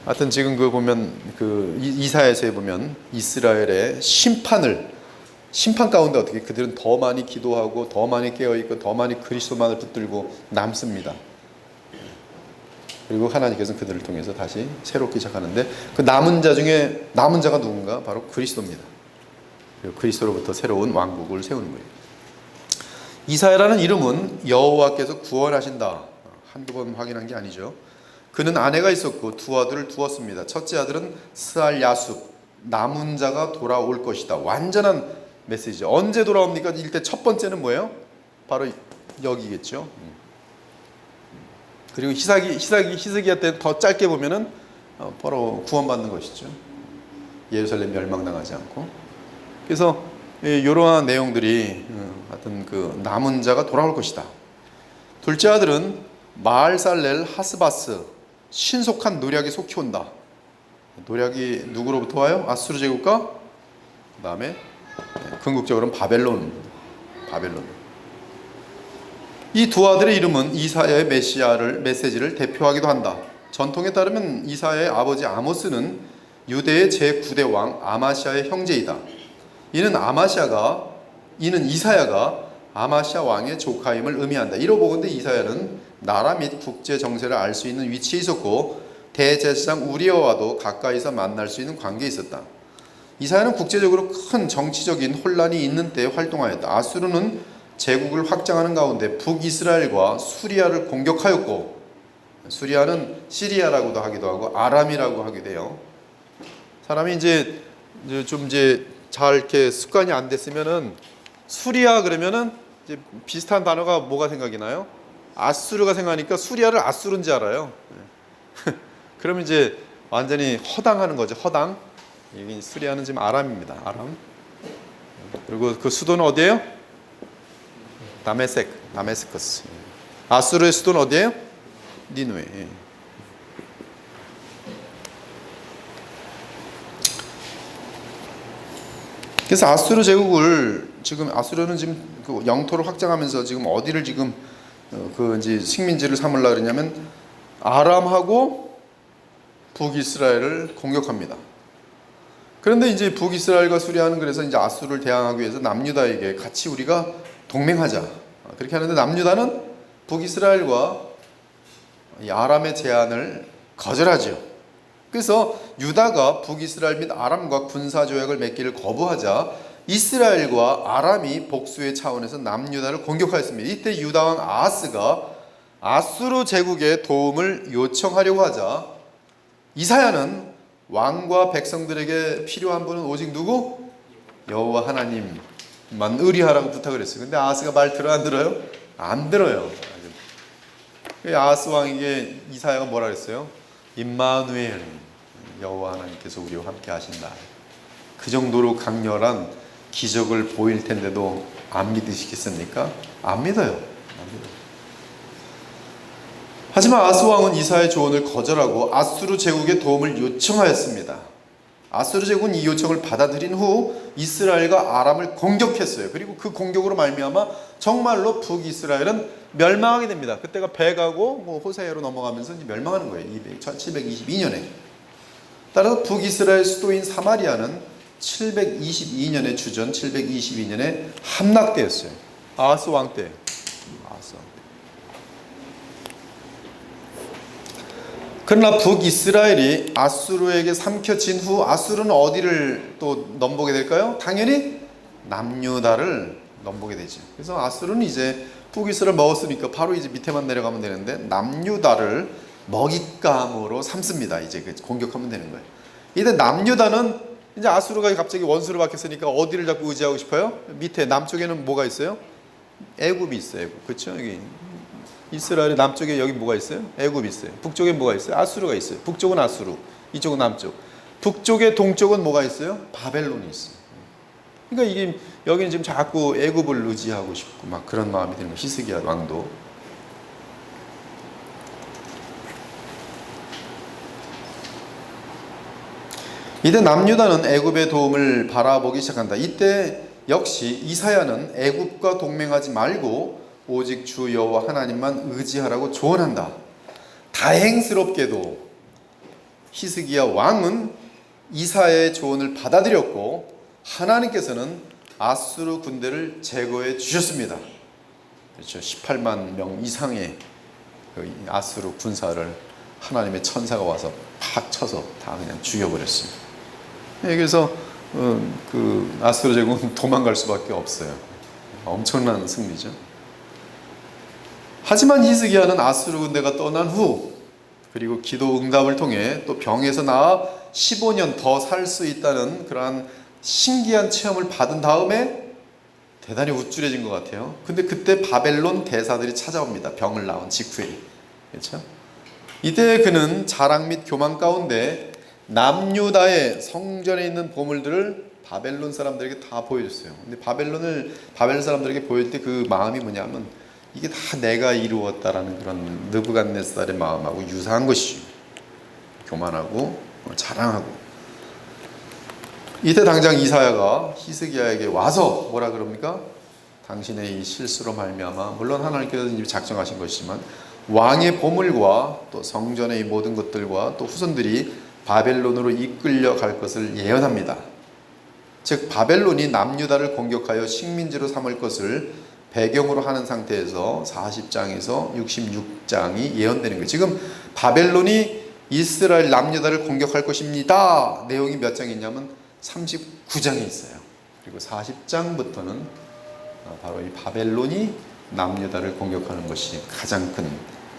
하여튼 지금 그 보면 그 이사야서에 보면 이스라엘의 심판 가운데 어떻게 그들은 더 많이 기도하고 더 많이 깨어있고 더 많이 그리스도만을 붙들고 남습니다. 그리고 하나님께서는 그들을 통해서 다시 새롭게 시작하는데 그 남은 자 중에 남은 자가 누군가? 바로 그리스도입니다. 그리고 그리스도로부터 새로운 왕국을 세우는 거예요. 이사야라는 이름은 여호와께서 구원하신다. 한두 번 확인한 게 아니죠. 그는 아내가 있었고 두 아들을 두었습니다. 첫째 아들은 스알 야숲, 남은 자가 돌아올 것이다. 완전한 메시지죠. 언제 돌아옵니까? 일단 첫 번째는 뭐예요? 바로 여기겠죠. 그리고 히스기야 때는 더 짧게 보면은 바로 구원받는 것이죠. 예루살렘 멸망당하지 않고. 그래서 이러한 내용들이 하여튼 그 남은 자가 돌아올 것이다. 둘째 아들은 마알살렐 하스바스, 신속한 노략이 속히 온다. 노략이 누구로부터 와요? 아수르 제국과 그 다음에 궁극적으로는 바벨론. 이 두 아들의 이름은 이사야의 메시지를 대표하기도 한다. 전통에 따르면 이사야의 아버지 아모스는 유대의 제9대 왕 아마시아의 형제이다. 이는 이사야가 아마시아 왕의 조카임을 의미한다. 이로보건대 이사야는 나라 및 국제 정세를 알 수 있는 위치에 있었고 대제사장 우리아와도 가까이서 만날 수 있는 관계에 있었다. 이사야는 국제적으로 큰 정치적인 혼란이 있는 때에 활동하였다. 아수르는 제국을 확장하는 가운데 북이스라엘과 수리아를 공격하였고, 수리아는 시리아라고도 하기도 하고 아람이라고 하기도 해요. 사람이 이제 잘 이렇게 습관이 안 됐으면은 수리아 그러면은 이제 비슷한 단어가 뭐가 생각이 나요? 아수르가 생각하니까 수리아를 아수르인 줄 알아요. 그러면 이제 완전히 허당하는 거죠. 허당. 여기 수리아는 지금 아람입니다. 아람. 그리고 그 수도는 어디예요? 다메스커스. 아수르의 수도는 어디예요? 니누에. 그래서 아수르 제국을 아수르는 지금 그 영토를 확장하면서 지금 어디를 지금 그 이제 식민지를 삼으려고 그러냐면 아람하고 북이스라엘을 공격합니다. 그런데 이제 북이스라엘과 수리아는 그래서 이제 아수르를 대항하기 위해서 남유다에게 같이 우리가 동맹하자. 그렇게 하는데 남유다는 북이스라엘과 이 아람의 제안을 거절하죠. 그래서 유다가 북이스라엘 및 아람과 군사 조약을 맺기를 거부하자 이스라엘과 아람이 복수의 차원에서 남유다를 공격하였습니다. 이때 유다 왕 아하스가 아수르 제국의 도움을 요청하려고 하자 이사야는 왕과 백성들에게 필요한 분은 오직 누구? 여호와 하나님. 의리하라고 부탁을 했어요. 근데 아하스가 말 들어 안 들어요? 안 들어요. 아하스 왕에게 이사야가 뭐라 그랬어요? 임마누엘, 여호와 하나님께서 우리와 함께 하신다. 그 정도로 강렬한 기적을 보일 텐데도 안 믿으시겠습니까? 안 믿어요. 안 믿어요. 하지만 아하스 왕은 이사야의 조언을 거절하고 아수르 제국의 도움을 요청하였습니다. 아수르 제국은 이 요청을 받아들인 후 이스라엘과 아람을 공격했어요. 그리고 그 공격으로 말미암아 정말로 북이스라엘은 멸망하게 됩니다. 그때가 배가고 호세아로 넘어가면서 이제 멸망하는 거예요. 1722년에. 따라서 북이스라엘 수도인 사마리아는 722년의 주전 722년에 함락되었어요. 아하스 왕 때. 그러나 북이스라엘이 아수르에게 삼켜진 후 아수르는 어디를 또 넘보게 될까요? 당연히 남유다를 넘보게 되죠. 그래서 아수르는 이제 북이스라엘 먹었으니까 바로 이제 밑에만 내려가면 되는데 남유다를 먹잇감으로 삼습니다. 이제 공격하면 되는 거예요. 이때 남유다는 이제 아수르가 갑자기 원수를 받겠으니까 어디를 자꾸 의지하고 싶어요? 밑에 남쪽에는 뭐가 있어요? 애굽이 있어요. 애굽. 그렇죠? 여기 이스라엘의 남쪽에 여기 뭐가 있어요? 애굽이 있어요. 북쪽에 뭐가 있어요? 아수르가 있어요. 북쪽은 아수르, 이쪽은 남쪽. 북쪽에 동쪽은 뭐가 있어요? 바벨론이 있어요. 그러니까 이게 여기는 지금 자꾸 애굽을 의지하고 싶고 막 그런 마음이 드는 거예요. 히스기야 왕도. 이때 남유다는 애굽의 도움을 바라보기 시작한다. 이때 역시 이사야는 애굽과 동맹하지 말고 오직 주 여호와 하나님만 의지하라고 조언한다. 다행스럽게도 히스기야 왕은 이사야의 조언을 받아들였고 하나님께서는 아수르 군대를 제거해 주셨습니다. 그렇죠. 18만 명 이상의 아수르 군사를 하나님의 천사가 와서 팍 쳐서 다 그냥 죽여버렸어요. 그래서 그 아수르 제국은 도망갈 수밖에 없어요. 엄청난 승리죠. 하지만 히스기야는 아수르 군대가 떠난 후 그리고 기도 응답을 통해 또 병에서 나아 15년 더 살 수 있다는 그러한 신기한 체험을 받은 다음에 대단히 우쭐해진 것 같아요. 근데 그때 바벨론 대사들이 찾아옵니다. 병을 나은 직후에. 그렇죠? 이때 그는 자랑 및 교만 가운데 남유다의 성전에 있는 보물들을 바벨론 사람들에게 다 보여줬어요. 근데 바벨론 사람들에게 보일 때 그 마음이 뭐냐면 이게 다 내가 이루었다라는 그런 느부갓네살의 마음하고 유사한 것이죠. 교만하고 자랑하고. 이때 당장 이사야가 히스기야에게 와서 뭐라 그럽니까? 당신의 이 실수로 말미암아 물론 하나님께서 이제 작정하신 것이지만 왕의 보물과 또 성전의 이 모든 것들과 또 후손들이 바벨론으로 이끌려 갈 것을 예언합니다. 즉 바벨론이 남유다를 공격하여 식민지로 삼을 것을 배경으로 하는 상태에서 40장에서 66장이 예언되는 거예요. 지금 바벨론이 이스라엘 남유다를 공격할 것입니다. 내용이 몇 장이 있냐면 39장이 있어요. 그리고 40장부터는 바로 이 바벨론이 남유다를 공격하는 것이 가장 큰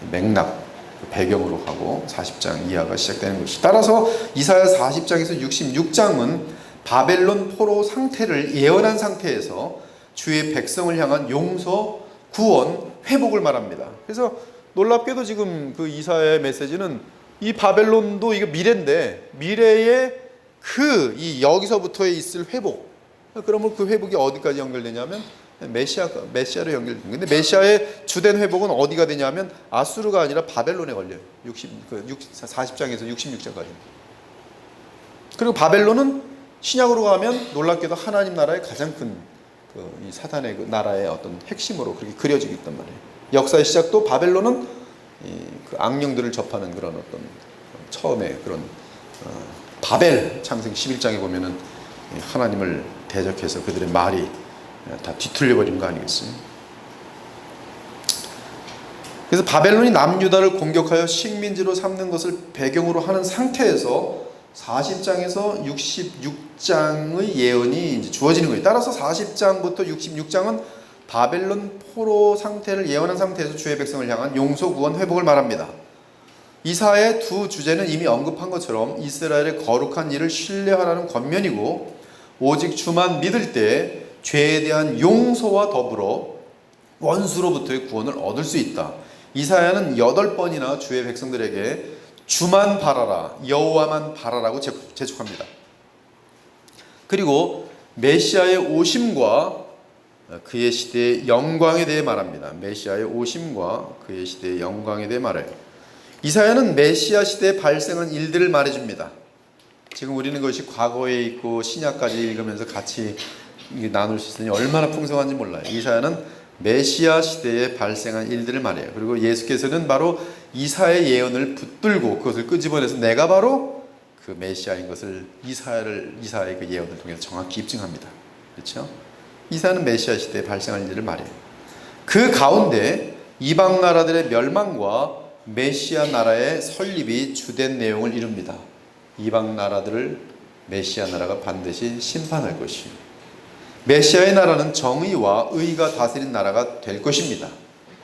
맥락, 배경으로 하고 40장 이하가 시작되는 것이. 따라서 이사야 40장에서 66장은 바벨론 포로 상태를 예언한 상태에서 주의 백성을 향한 용서, 구원, 회복을 말합니다. 그래서 놀랍게도 지금 그 이사야의 메시지는 이 바벨론도 이거 미래인데 미래에 이 여기서부터에 있을 회복. 그러면 그 회복이 어디까지 연결되냐면 메시아로 연결됩니다. 근데 메시아의 주된 회복은 어디가 되냐면 아수르가 아니라 바벨론에 걸려요. 40장에서 66장까지. 그리고 바벨론은 신약으로 가면 놀랍게도 하나님 나라의 가장 큰 이 사단의 그 나라의 어떤 핵심으로 그렇게 그려지고 있단 말이에요. 역사의 시작도 바벨론은 그 악령들을 접하는 그런 어떤 처음에 그런 바벨 창세기 11장에 보면은 하나님을 대적해서 그들의 말이 다 뒤틀려 버린 거 아니겠어요? 그래서 바벨론이 남유다를 공격하여 식민지로 삼는 것을 배경으로 하는 상태에서 40장에서 66장의 예언이 이제 주어지는 거예요. 따라서 40장부터 66장은 바벨론 포로 상태를 예언한 상태에서 주의 백성을 향한 용서, 구원, 회복을 말합니다. 이사야의 두 주제는 이미 언급한 것처럼 이스라엘의 거룩한 일을 신뢰하라는 권면이고 오직 주만 믿을 때 죄에 대한 용서와 더불어 원수로부터의 구원을 얻을 수 있다. 이사야는 8번이나 주의 백성들에게 주만 바라라, 여호와만 바라라고 재촉합니다. 그리고 메시아의 오심과 그의 시대의 영광에 대해 말합니다. 메시아의 오심과 그의 시대의 영광에 대해 말해요. 이사야는 메시아 시대에 발생한 일들을 말해줍니다. 지금 우리는 그것이 과거에 있고 신약까지 읽으면서 같이 나눌 수 있으니 얼마나 풍성한지 몰라요. 이사야는 메시아 시대에 발생한 일들을 말해요. 그리고 예수께서는 바로 이사야의 예언을 붙들고 그것을 끄집어내서 내가 바로 그 메시아인 것을 이사야의 그 예언을 통해서 정확히 입증합니다. 그렇죠? 이사야는 메시아 시대에 발생한 일들을 말해요. 그 가운데 이방 나라들의 멸망과 메시아 나라의 설립이 주된 내용을 이룹니다. 이방 나라들을 메시아 나라가 반드시 심판할 것이요. 메시아의 나라는 정의와 의가 다스린 나라가 될 것입니다.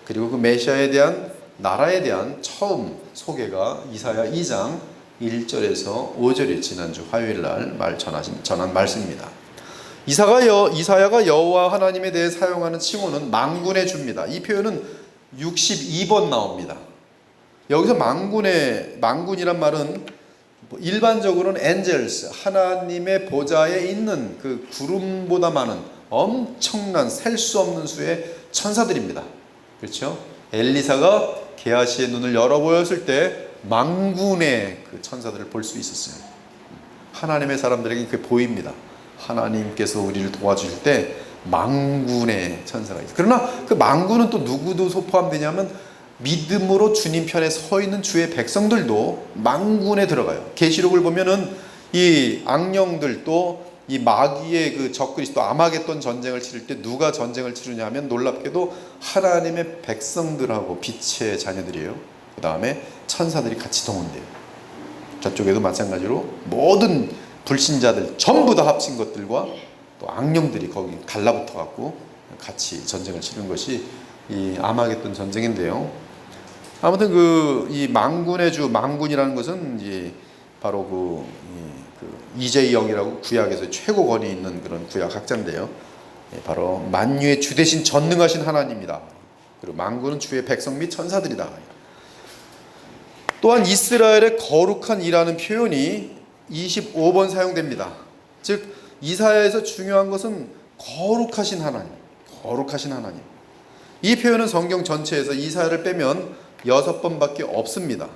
그리고 그 메시아에 대한 나라에 대한 처음 소개가 이사야 2장 1절에서 5절이 지난주 화요일 날 전한 말씀입니다. 이사야가 여호와 하나님에 대해 사용하는 칭호는 망군의 주입니다. 이 표현은 62번 나옵니다. 여기서 망군이란 말은 일반적으로는 angels, 하나님의 보좌에 있는 그 구름보다 많은 엄청난 셀 수 없는 수의 천사들입니다. 그렇죠? 엘리사가 게하시의 눈을 열어 보였을 때 망군의 그 천사들을 볼 수 있었어요. 하나님의 사람들에게 그게 보입니다. 하나님께서 우리를 도와주실 때 망군의 천사가 있어요. 그러나 그 망군은 또 누구도 포함되냐면 믿음으로 주님 편에 서 있는 주의 백성들도 망군에 들어가요. 계시록을 보면은 이 악령들도 이 마귀의 그 적그리스도 아마겟돈 전쟁을 치를 때 누가 전쟁을 치르냐면 놀랍게도 하나님의 백성들하고 빛의 자녀들이에요. 그 다음에 천사들이 같이 동원돼요. 저쪽에도 마찬가지로 모든 불신자들 전부 다 합친 것들과 또 악령들이 거기 갈라붙어 갖고 같이 전쟁을 치른 것이 이 아마겟돈 전쟁인데요. 아무튼 이 망군의 주, 망군이라는 것은 이제 바로 이재희 영이라고 구약에서 최고 권위 있는 그런 구약 학자인데요. 바로 만유의 주 대신 전능하신 하나님이다. 그리고 망군은 주의 백성 및 천사들이다. 또한 이스라엘의 거룩한 이라는 표현이 25번 사용됩니다. 즉 이사야에서 중요한 것은 거룩하신 하나님, 거룩하신 하나님. 이 표현은 성경 전체에서 이사야를 빼면 6번밖에 없습니다.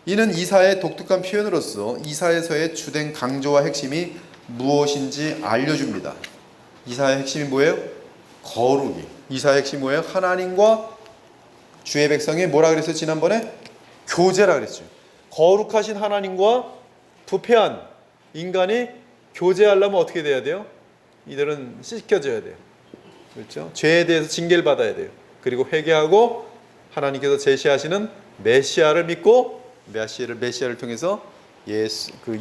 이는 이사야의 독특한 표현으로서 이사야서의 주된 강조와 핵심이 무엇인지 알려줍니다. 이사야의 핵심이 뭐예요? 거룩이. 이사야의 핵심이 뭐예요? 하나님과 주의 백성이 뭐라 그랬어요? 지난번에? 교제라 그랬죠. 거룩하신 하나님과 부패한 인간이 교제하려면 어떻게 돼야 돼요? 이들은 씻겨져야 돼요. 그렇죠? 죄에 대해서 징계를 받아야 돼요. 그리고 회개하고 하나님께서 제시하시는 메시아를 믿고 메시아를 통해서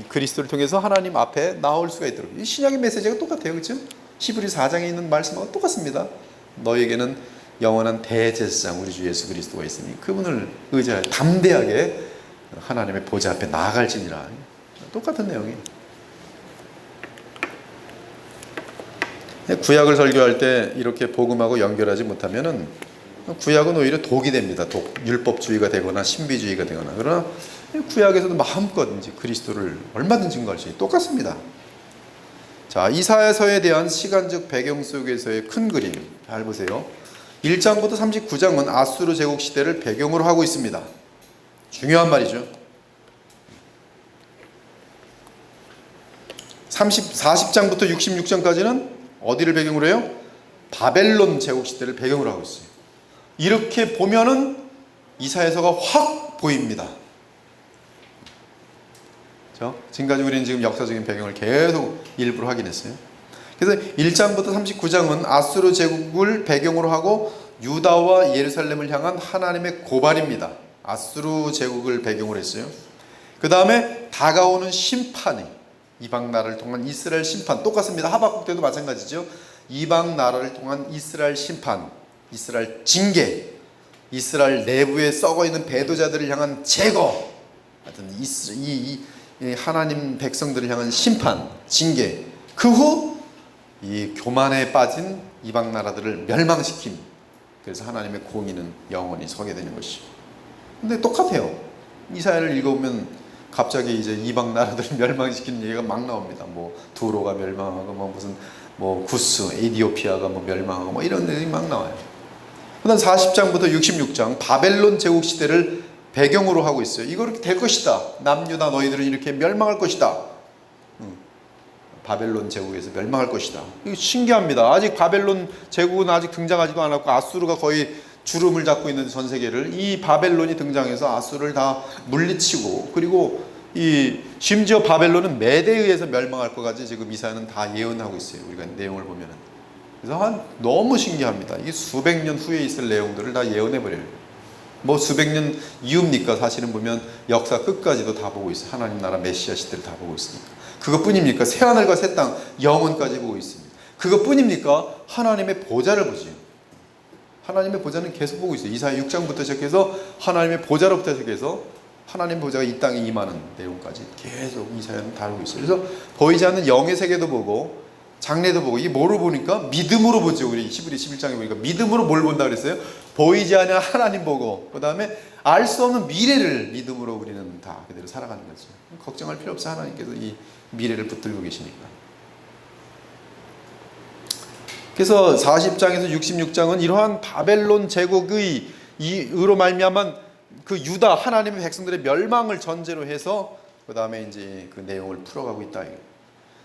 그리스도를 통해서 하나님 앞에 나올 수가 있도록. 이 신약의 메시지가 똑같아요. 그렇죠? 히브리서 4장에 있는 말씀하고 똑같습니다. 너에게는 영원한 대제사장 우리 주 예수 그리스도가 있으니 그분을 의지하여 담대하게 하나님의 보좌 앞에 나아갈지니라. 똑같은 내용이에요. 구약을 설교할 때 이렇게 복음하고 연결하지 못하면은 구약은 오히려 독이 됩니다. 독, 율법주의가 되거나 신비주의가 되거나. 그러나 구약에서도 마음껏 이제 그리스도를 얼마든지 증거할 수 있어요. 똑같습니다. 자, 이사야서에 대한 시간적 배경 속에서의 큰 그림 잘 보세요. 1장부터 39장은 아수르 제국 시대를 배경으로 하고 있습니다. 중요한 말이죠. 40장부터 66장까지는 어디를 배경으로 해요? 바벨론 제국 시대를 배경으로 하고 있어요. 이렇게 보면은 이사야서가 확 보입니다. 그렇죠? 지금까지 우리는 지금 역사적인 배경을 계속 일부러 확인했어요. 그래서 1장부터 39장은 아수르 제국을 배경으로 하고 유다와 예루살렘을 향한 하나님의 고발입니다. 아수르 제국을 배경으로 했어요. 그 다음에 다가오는 심판이 이방 나라를 통한 이스라엘 심판 똑같습니다. 하박국 때도 마찬가지죠. 이방 나라를 통한 이스라엘 심판, 이스라엘 징계, 이스라엘 내부에 썩어있는 배도자들을 향한 제거, 하여튼 이 하나님 백성들을 향한 심판, 징계. 그 후 이 교만에 빠진 이방 나라들을 멸망시킴. 그래서 하나님의 공의는 영원히 서게 되는 것이죠. 근데 똑같아요. 이사야를 읽어보면 갑자기 이제 이방 나라들을 멸망시키는 얘기가 막 나옵니다. 뭐 두로가 멸망하고 뭐 무슨 뭐 구스, 에디오피아가 뭐 멸망하고 뭐 이런 얘기 막 나와요. 그다음 40장부터 66장 바벨론 제국 시대를 배경으로 하고 있어요. 이거 이렇게 될 것이다. 남유다 너희들은 이렇게 멸망할 것이다. 바벨론 제국에서 멸망할 것이다. 이거 신기합니다. 아직 바벨론 제국은 아직 등장하지도 않았고 아수르가 거의 주름을 잡고 있는 전 세계를 이 바벨론이 등장해서 아수르를 다 물리치고, 그리고 이 심지어 바벨론은 메대에 의해서 멸망할 것까지 지금 이사야는 다 예언하고 있어요. 우리가 내용을 보면은. 그래서 너무 신기합니다. 이게 수백 년 후에 있을 내용들을 다 예언해 버려요. 뭐 수백 년 이후입니까? 사실은 보면 역사 끝까지도 다 보고 있어요. 하나님 나라 메시아 시대를 다 보고 있으니까. 그것뿐입니까? 새하늘과 새 땅 영원까지 보고 있습니다. 그것뿐입니까? 하나님의 보좌를 보지요. 하나님의 보좌는 계속 보고 있어요. 이사야 6장부터 시작해서 하나님의 보좌로부터 시작해서 하나님 보좌가 이 땅에 임하는 내용까지 계속 이사야는 다루고 있어요. 그래서 보이지 않는 영의 세계도 보고 장래도 보고, 이게 뭐로 보니까 믿음으로 보죠. 우리 히브리 11장에 보니까 믿음으로 뭘 본다 그랬어요? 보이지 않는 하나님 보고, 그 다음에 알 수 없는 미래를 믿음으로 우리는 다 그대로 살아가는 거죠. 걱정할 필요 없어요. 하나님께서 이 미래를 붙들고 계시니까. 그래서 40장에서 66장은 이러한 바벨론 제국의 이로 말미암은 그 유다 하나님의 백성들의 멸망을 전제로 해서 그 다음에 이제 그 내용을 풀어가고 있다.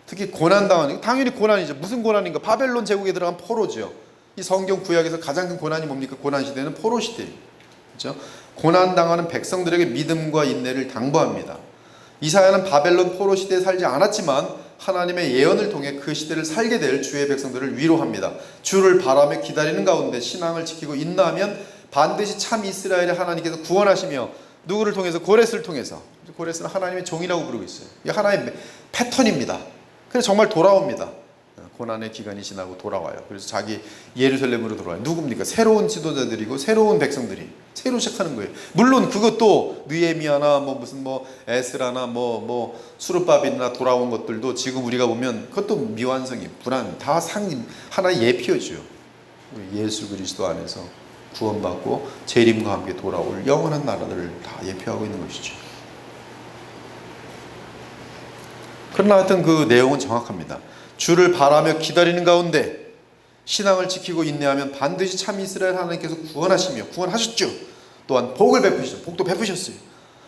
특히 고난당하는, 당연히 고난이죠. 무슨 고난인가? 바벨론 제국에 들어간 포로죠. 이 성경 구약에서 가장 큰 고난이 뭡니까? 고난 시대는 포로 시대. 그렇죠? 고난당하는 백성들에게 믿음과 인내를 당부합니다. 이사야는 바벨론 포로 시대에 살지 않았지만 하나님의 예언을 통해 그 시대를 살게 될 주의 백성들을 위로합니다. 주를 바라며 기다리는 가운데 신앙을 지키고 인내하면 반드시 참 이스라엘의 하나님께서 구원하시며, 누구를 통해서? 고레스를 통해서. 고레스는 하나님의 종이라고 부르고 있어요. 이게 하나의 패턴입니다. 그래서 정말 돌아옵니다. 고난의 기간이 지나고 돌아와요. 그래서 자기 예루살렘으로 돌아와요. 누굽니까? 새로운 지도자들이고 새로운 백성들이 새로 시작하는 거예요. 물론 그것도 느헤미야나 뭐 무슨 뭐 에스라나 뭐 수르바벨이나 돌아온 것들도 지금 우리가 보면 그것도 미완성이 불안, 다 하나의 예표죠. 예수 그리스도 안에서 구원받고 재림과 함께 돌아올 영원한 나라들을 다 예표하고 있는 것이죠. 그러나 하여튼 그 내용은 정확합니다. 주를 바라며 기다리는 가운데 신앙을 지키고 인내하면 반드시 참 이스라엘 하나님께서 구원하시며, 구원하셨죠. 또한 복을 베푸시죠. 복도 베푸셨어요.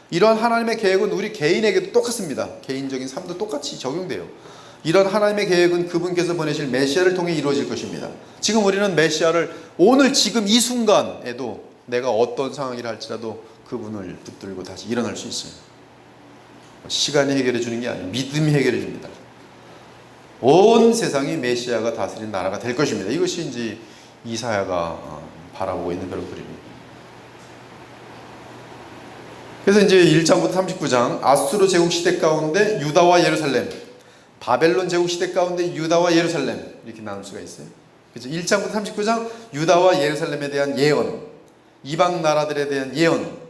이러한 하나님의 계획은 우리 개인에게도 똑같습니다. 개인적인 삶도 똑같이 적용돼요. 이런 하나님의 계획은 그분께서 보내실 메시아를 통해 이루어질 것입니다. 지금 우리는 메시아를 오늘 지금 이 순간에도 내가 어떤 상황이라 할지라도 그분을 붙들고 다시 일어날 수 있어요. 시간이 해결해 주는 게 아니에요. 믿음이 해결해 줍니다. 온 세상이 메시아가 다스린 나라가 될 것입니다. 이것이 이제 이사야가 바라보고 있는 그런 그림입니다. 그래서 이제 1장부터 39장 아수르 제국 시대 가운데 유다와 예루살렘, 바벨론 제국 시대 가운데 유다와 예루살렘, 이렇게 나눌 수가 있어요. 그래서 1장부터 39장 유다와 예루살렘에 대한 예언, 이방 나라들에 대한 예언,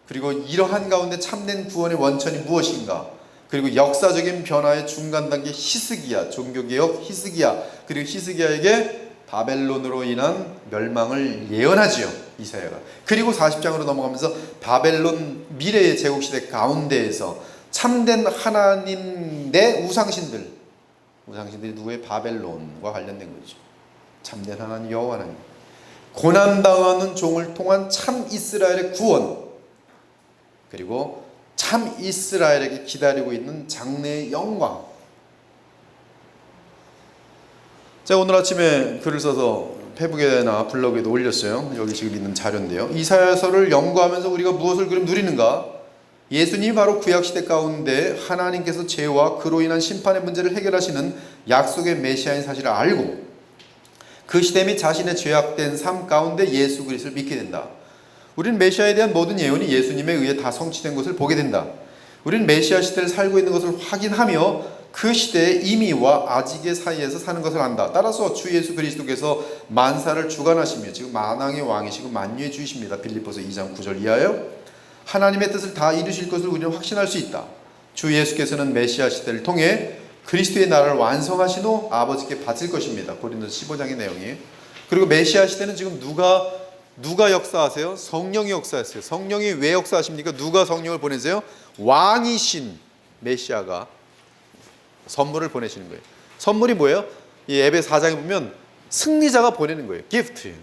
그리고 이러한 가운데 참된 구원의 원천이 무엇인가, 그리고 역사적인 변화의 중간 단계 히스기야, 종교개혁 히스기야, 그리고 히스기야에게 바벨론으로 인한 멸망을 예언하지요, 이사야가. 그리고 40장으로 넘어가면서 바벨론 미래의 제국시대 가운데에서 참된 하나님 대 우상신들이 누구의? 바벨론과 관련된 거죠. 참된 하나님 여호와 하나님, 고난당하는 종을 통한 참 이스라엘의 구원, 그리고 참 이스라엘에게 기다리고 있는 장래의 영광. 제가 오늘 아침에 글을 써서 페북에나 블로그에도 올렸어요. 여기 지금 있는 자료인데요. 이사야서를 연구하면서 우리가 무엇을 그럼 누리는가? 예수님이 바로 구약시대 가운데 하나님께서 죄와 그로 인한 심판의 문제를 해결하시는 약속의 메시아인 사실을 알고 그 시대 및 자신의 죄악된 삶 가운데 예수 그리스도를 믿게 된다. 우리는 메시아에 대한 모든 예언이 예수님에 의해 다 성취된 것을 보게 된다. 우리는 메시아 시대를 살고 있는 것을 확인하며 그 시대의 이미와 아직의 사이에서 사는 것을 안다. 따라서 주 예수 그리스도께서 만사를 주관하시며 지금 만왕의 왕이시고 만유의 주이십니다. 빌립보서 2장 9절 이하여 하나님의 뜻을 다 이루실 것을 우리는 확신할 수 있다. 주 예수께서는 메시아 시대를 통해 그리스도의 나라를 완성하신 후 아버지께 바칠 것입니다. 고린도서 15장의 내용이. 그리고 메시아 시대는 지금 누가 역사하세요? 성령이 역사하세요. 성령이 왜 역사하십니까? 누가 성령을 보내세요? 왕이신 메시아가 선물을 보내시는 거예요. 선물이 뭐예요? 이 에베 4장에 보면 승리자가 보내는 거예요. 기프트.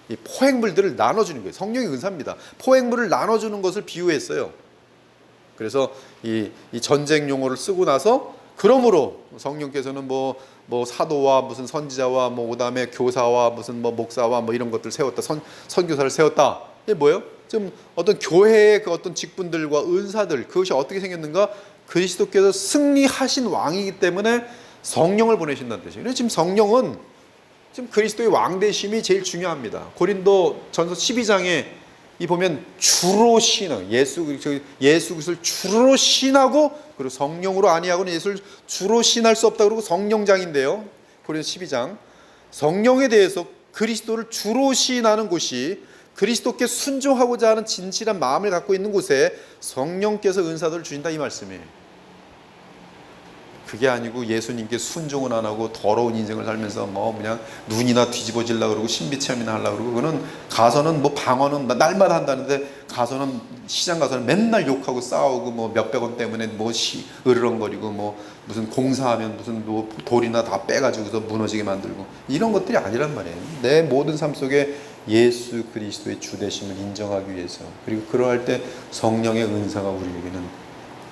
이 포획물들을 나눠주는 거예요. 성령의 은사입니다. 포획물을 나눠주는 것을 비유했어요. 그래서 이 전쟁 용어를 쓰고 나서 그러므로 성령께서는 뭐 사도와 무슨 선지자와 뭐 그다음에 교사와 무슨 뭐 목사와 뭐 이런 것들 세웠다. 선교사를 세웠다. 이게 뭐예요? 지금 어떤 교회의 그 어떤 직분들과 은사들, 그것이 어떻게 생겼는가? 그리스도께서 승리하신 왕이기 때문에 성령을 보내신다는 뜻이에요. 그래서 지금 성령은 지금 그리스도의 왕 되심이 제일 중요합니다. 고린도 전서 12장에 이 보면 주로 신하고 예수 그리스도를 주로 신하고 그리고 성령으로 아니하고는 예수를 주로 신할 수 없다 그러고 성령장인데요. 고린도 12장 성령에 대해서 그리스도를 주로 시인하는 곳이 그리스도께 순종하고자 하는 진실한 마음을 갖고 있는 곳에 성령께서 은사들을 주신다 이 말씀이에요. 그게 아니고 예수님께 순종은 안 하고 더러운 인생을 살면서 뭐 그냥 눈이나 뒤집어질라 그러고 신비체험이나 하려고 그러고 그거는 가서는 뭐 방언은 날마다 한다는데 가서는 시장 가서는 맨날 욕하고 싸우고 뭐 몇백 원 때문에 뭐 으르렁거리고 뭐 무슨 공사하면 무슨 뭐 돌이나 다 빼가지고서 무너지게 만들고 이런 것들이 아니란 말이에요. 내 모든 삶 속에 예수 그리스도의 주되심을 인정하기 위해서 그리고 그러할 때 성령의 은사가 우리에게는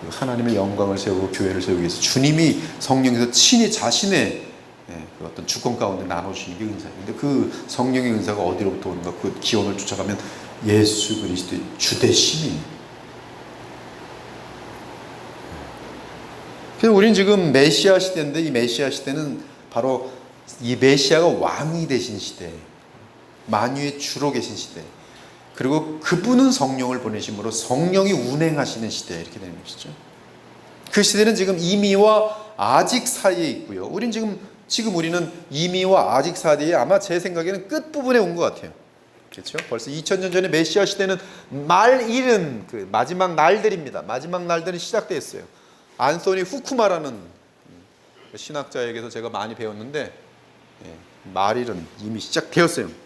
하나님의 영광을 세우고 교회를 세우기 위해서 주님이 성령에서 친히 자신의 그 어떤 주권 가운데 나눠주시는 게 은사예요. 근데 그 성령의 은사가 어디로부터 오는가? 그 기원을 쫓아가면 예수 그리스도의 주되심이. 그래서 우리는 지금 메시아 시대인데 이 메시아 시대는 바로 이 메시아가 왕이 되신 시대, 만유의 주로 계신 시대. 그리고 그분은 성령을 보내심으로 성령이 운행하시는 시대 이렇게 되는 것이죠. 그 시대는 지금 이미와 아직 사이에 있고요. 우린 지금 우리는 이미와 아직 사이에 아마 제 생각에는 끝부분에 온 것 같아요. 그렇죠? 벌써 2000년 전에 메시아 시대는 말 잃은 그 마지막 날들입니다. 마지막 날들은 시작됐어요. 안소니 후쿠마라는 신학자에게서 제가 많이 배웠는데 말 잃은 이미 시작되었어요.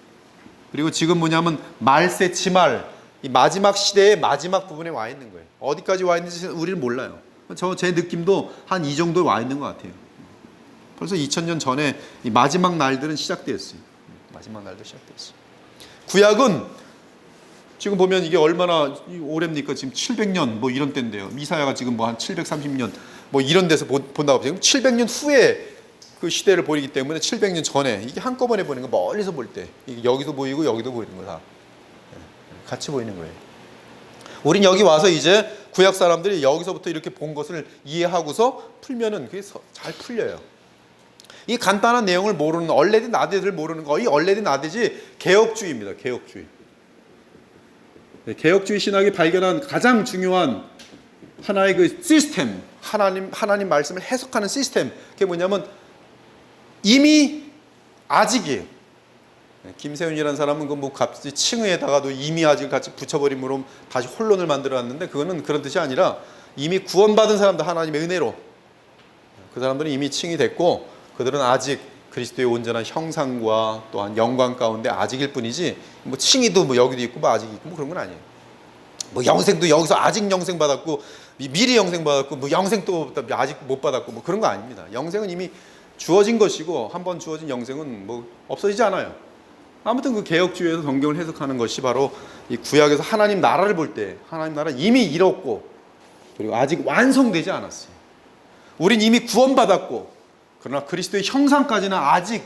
그리고 지금 뭐냐면 말세 치말 이 마지막 시대의 마지막 부분에 와 있는 거예요. 어디까지 와 있는지 우리는 몰라요. 제 느낌도 한 이 정도에 와 있는 것 같아요. 벌써 2000년 전에 이 마지막 날들은 시작되었어요. 마지막 날도 시작되었어요. 구약은 지금 보면 이게 얼마나 오래입니까? 지금 700년 뭐 이런 때인데요. 미사야가 지금 뭐 한 730년 뭐 이런 데서 본다고 지금 700년 후에 그 시대를 보이기 때문에 700년 전에 이게 한꺼번에 보이는 거 멀리서 볼 때 이게 여기도 보이고 여기도 보이는 거다. 같이 보이는 거예요. 우린 여기 와서 이제 구약 사람들이 여기서부터 이렇게 본 것을 이해하고서 풀면은 그게 잘 풀려요. 이 간단한 내용을 모르는 얼레디 나데들 모르는 거 이 얼레디 나데지 개혁주의입니다. 개혁주의. 개혁주의 신학이 발견한 가장 중요한 하나의 그 시스템, 하나님 말씀을 해석하는 시스템. 그게 뭐냐면 이미 아직이에요. 김세윤이라는 사람은 그 뭐 갑자기 칭의에다가도 이미 아직을 같이 붙여버림으로 다시 혼론을 만들어놨는데 그거는 그런 뜻이 아니라 이미 구원받은 사람들 하나님의 은혜로 그 사람들은 이미 칭이 됐고 그들은 아직 그리스도의 온전한 형상과 또한 영광 가운데 아직일 뿐이지 뭐 칭의도 뭐 여기도 있고 뭐 아직 있고 뭐 그런 건 아니에요. 뭐 영생도 여기서 아직 영생 받았고 미리 영생 받았고 뭐 영생 또 아직 못 받았고 뭐 그런 거 아닙니다. 영생은 이미 주어진 것이고 한번 주어진 영생은 뭐 없어지지 않아요. 아무튼 그 개혁주의에서 성경을 해석하는 것이 바로 이 구약에서 하나님 나라를 볼 때 하나님 나라 이미 이뤘고 그리고 아직 완성되지 않았어요. 우린 이미 구원받았고 그러나 그리스도의 형상까지는 아직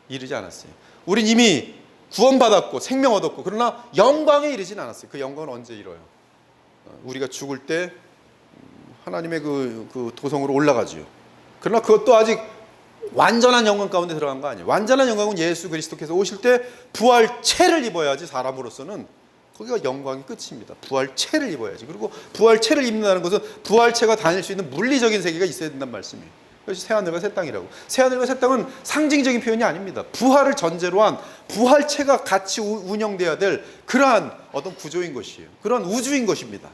이르지 않았어요. 우린 이미 구원받았고 생명 얻었고 그러나 영광에 이르진 않았어요. 그 영광은 언제 이뤄요? 우리가 죽을 때 하나님의 그 도성으로 올라가지요. 그러나 그것도 아직 완전한 영광 가운데 들어간 거 아니에요. 완전한 영광은 예수 그리스도께서 오실 때 부활체를 입어야지 사람으로서는 거기가 영광이 끝입니다. 부활체를 입어야지. 그리고 부활체를 입는다는 것은 부활체가 다닐 수 있는 물리적인 세계가 있어야 된다는 말씀이에요. 그것이 새하늘과 새 땅이라고. 새하늘과 새 땅은 상징적인 표현이 아닙니다. 부활을 전제로 한 부활체가 같이 운영돼야 될 그러한 어떤 구조인 것이에요. 그러한 우주인 것입니다.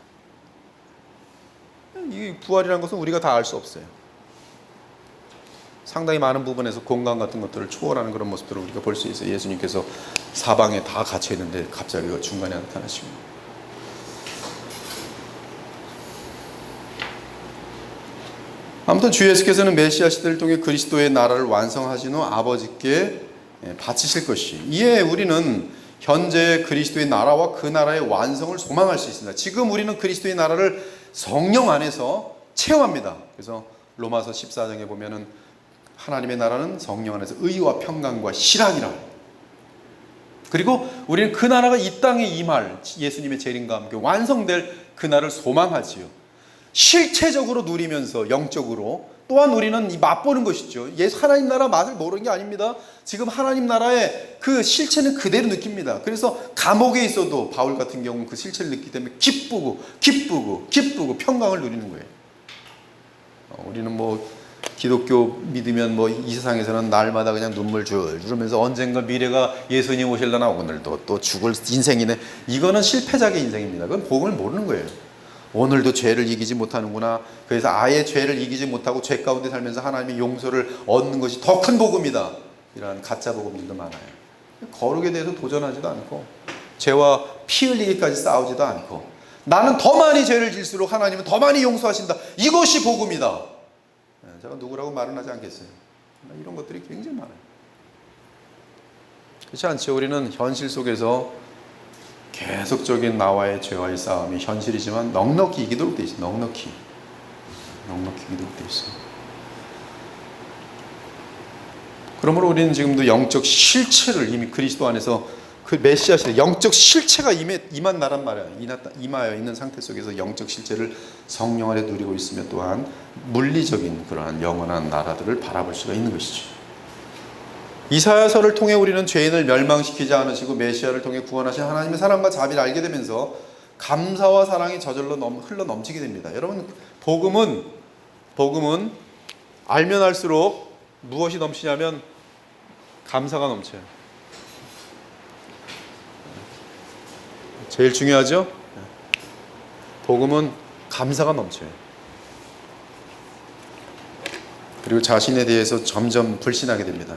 이 부활이라는 것은 우리가 다 알 수 없어요. 상당히 많은 부분에서 공간 같은 것들을 초월하는 그런 모습들을 우리가 볼 수 있어요. 예수님께서 사방에 다 갇혀 있는데 갑자기 그 중간에 나타나시고. 아무튼 주 예수께서는 메시아 시대를 통해 그리스도의 나라를 완성하신 후 아버지께 바치실 것이, 이에 우리는 현재 그리스도의 나라와 그 나라의 완성을 소망할 수 있습니다. 지금 우리는 그리스도의 나라를 성령 안에서 체험합니다. 그래서 로마서 14장에 보면은 하나님의 나라는 성령 안에서 의와 평강과 실학이라. 그리고 우리는 그 나라가 이 땅에 임할 예수님의 재림과 함께 완성될 그 날을 소망하지요. 실체적으로 누리면서 영적으로 또한 우리는 맛보는 것이죠. 하나님 나라 맛을 모르는 게 아닙니다. 지금 하나님 나라의 그 실체는 그대로 느낍니다. 그래서 감옥에 있어도 바울 같은 경우는 그 실체를 느끼기 때문에 기쁘고 평강을 누리는 거예요. 우리는 뭐 기독교 믿으면 뭐 이 세상에서는 날마다 그냥 눈물 줄면서 언젠가 미래가 예수님 오실려나 오늘도 또 죽을 인생이네. 이거는 실패작의 인생입니다. 그건 복음을 모르는 거예요. 오늘도 죄를 이기지 못하는구나. 그래서 아예 죄를 이기지 못하고 죄 가운데 살면서 하나님의 용서를 얻는 것이 더 큰 복음이다. 이런 가짜 복음들도 많아요. 거룩에 대해서 도전하지도 않고 죄와 피 흘리기까지 싸우지도 않고 나는 더 많이 죄를 질수록 하나님은 더 많이 용서하신다. 이것이 복음이다. 제가 누구라고 말은 하지 않겠어요. 이런 것들이 굉장히 많아요. 그렇지 않죠? 우리는 현실 속에서 계속적인 나와의 죄와의 싸움이 현실이지만 넉넉히 이기도록 돼 있어요. 넉넉히 이기도록 돼 있어요. 그러므로 우리는 지금도 영적 실체를 이미 그리스도 안에서 그 메시아 시대 영적 실체가 임한 나란 말이야. 임하여 있는 상태 속에서 영적 실체를 성령 안에 누리고 있으며 또한 물리적인 그러한 영원한 나라들을 바라볼 수가 있는 것이죠. 이사야서를 통해 우리는 죄인을 멸망시키지 않으시고 메시아를 통해 구원하신 하나님의 사랑과 자비를 알게 되면서 감사와 사랑이 저절로 흘러 넘치게 됩니다. 여러분, 복음은 알면 알수록 무엇이 넘치냐면 감사가 넘쳐요. 제일 중요하죠? 복음은 감사가 넘쳐요. 그리고 자신에 대해서 점점 불신하게 됩니다.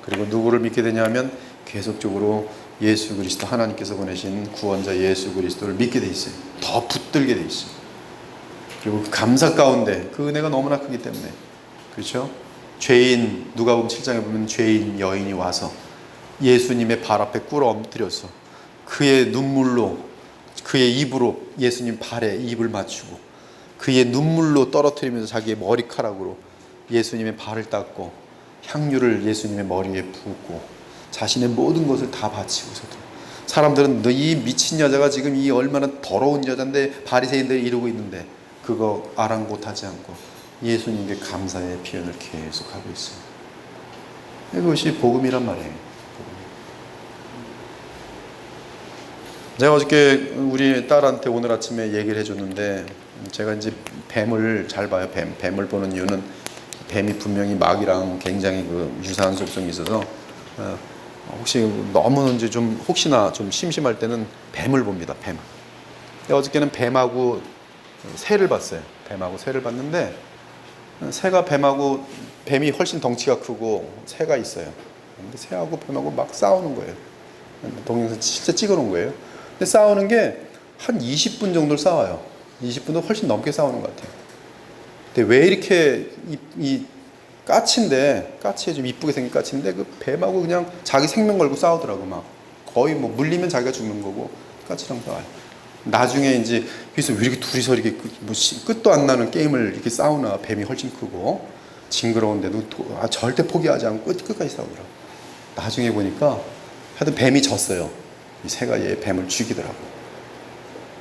그리고 누구를 믿게 되냐면 계속적으로 예수 그리스도, 하나님께서 보내신 구원자 예수 그리스도를 믿게 돼 있어요. 더 붙들게 돼 있어요. 그리고 그 감사 가운데 그 은혜가 너무나 크기 때문에, 그렇죠? 죄인, 누가복음 7장에 보면 죄인 여인이 와서 예수님의 발 앞에 꿇어 엎드려서 그의 눈물로, 그의 입으로 예수님 발에 입을 맞추고 그의 눈물로 떨어뜨리면서 자기의 머리카락으로 예수님의 발을 닦고 향유를 예수님의 머리에 붓고 자신의 모든 것을 다 바치고서도 사람들은 너 이 미친 여자가 지금 이 얼마나 더러운 여잔데 바리새인들이 이러고 있는데 그거 아랑곳하지 않고 예수님께 감사의 표현을 계속하고 있어요. 이것이 복음이란 말이에요. 제가 어저께 우리 딸한테 오늘 아침에 얘기를 해줬는데, 제가 이제 뱀을 잘 봐요. 뱀을 보는 이유는 뱀이 분명히 마귀랑 굉장히 그 유사한 속성이 있어서 혹시 너무 이제 좀 혹시나 좀 심심할 때는 뱀을 봅니다. 뱀. 어저께는 뱀하고 새를 봤어요. 뱀하고 새를 봤는데 새가 뱀이 훨씬 덩치가 크고 새가 있어요. 근데 새하고 뱀하고 막 싸우는 거예요. 동영상 진짜 찍어놓은 거예요. 근데 싸우는 게 한 20분 정도를 싸워요. 20분도 훨씬 넘게 싸우는 것 같아요. 근데 왜 이렇게 이 까치에 좀 이쁘게 생긴 까치인데 그 뱀하고 그냥 자기 생명 걸고 싸우더라고. 막 거의 뭐 물리면 자기가 죽는 거고 까치랑 싸워요. 나중에 이제 그래서 왜 이렇게 둘이서 이렇게 뭐 끝도 안 나는 게임을 이렇게 싸우나. 뱀이 훨씬 크고 징그러운데도 절대 포기하지 않고 끝까지 싸우더라고. 나중에 보니까 하여튼 뱀이 졌어요. 이 새가 얘 뱀을 죽이더라고.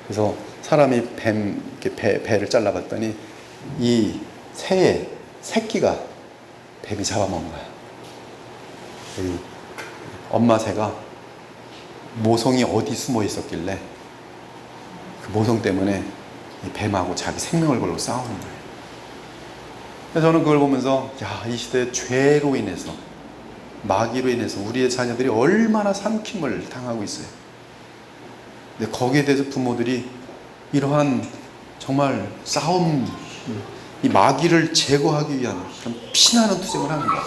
그래서 사람이 배를 잘라봤더니 이 새의 새끼가 뱀이 잡아먹은 거야. 엄마 새가 모성이 어디 숨어 있었길래 그 모성 때문에 이 뱀하고 자기 생명을 걸고 싸우는 거예요. 그래서 저는 그걸 보면서 이 시대의 죄로 인해서, 마귀로 인해서 우리의 자녀들이 얼마나 삼킴을 당하고 있어요. 근데 거기에 대해서 부모들이 이러한 정말 싸움, 이 마귀를 제거하기 위한 그런 피나는 투쟁을 하는 거야.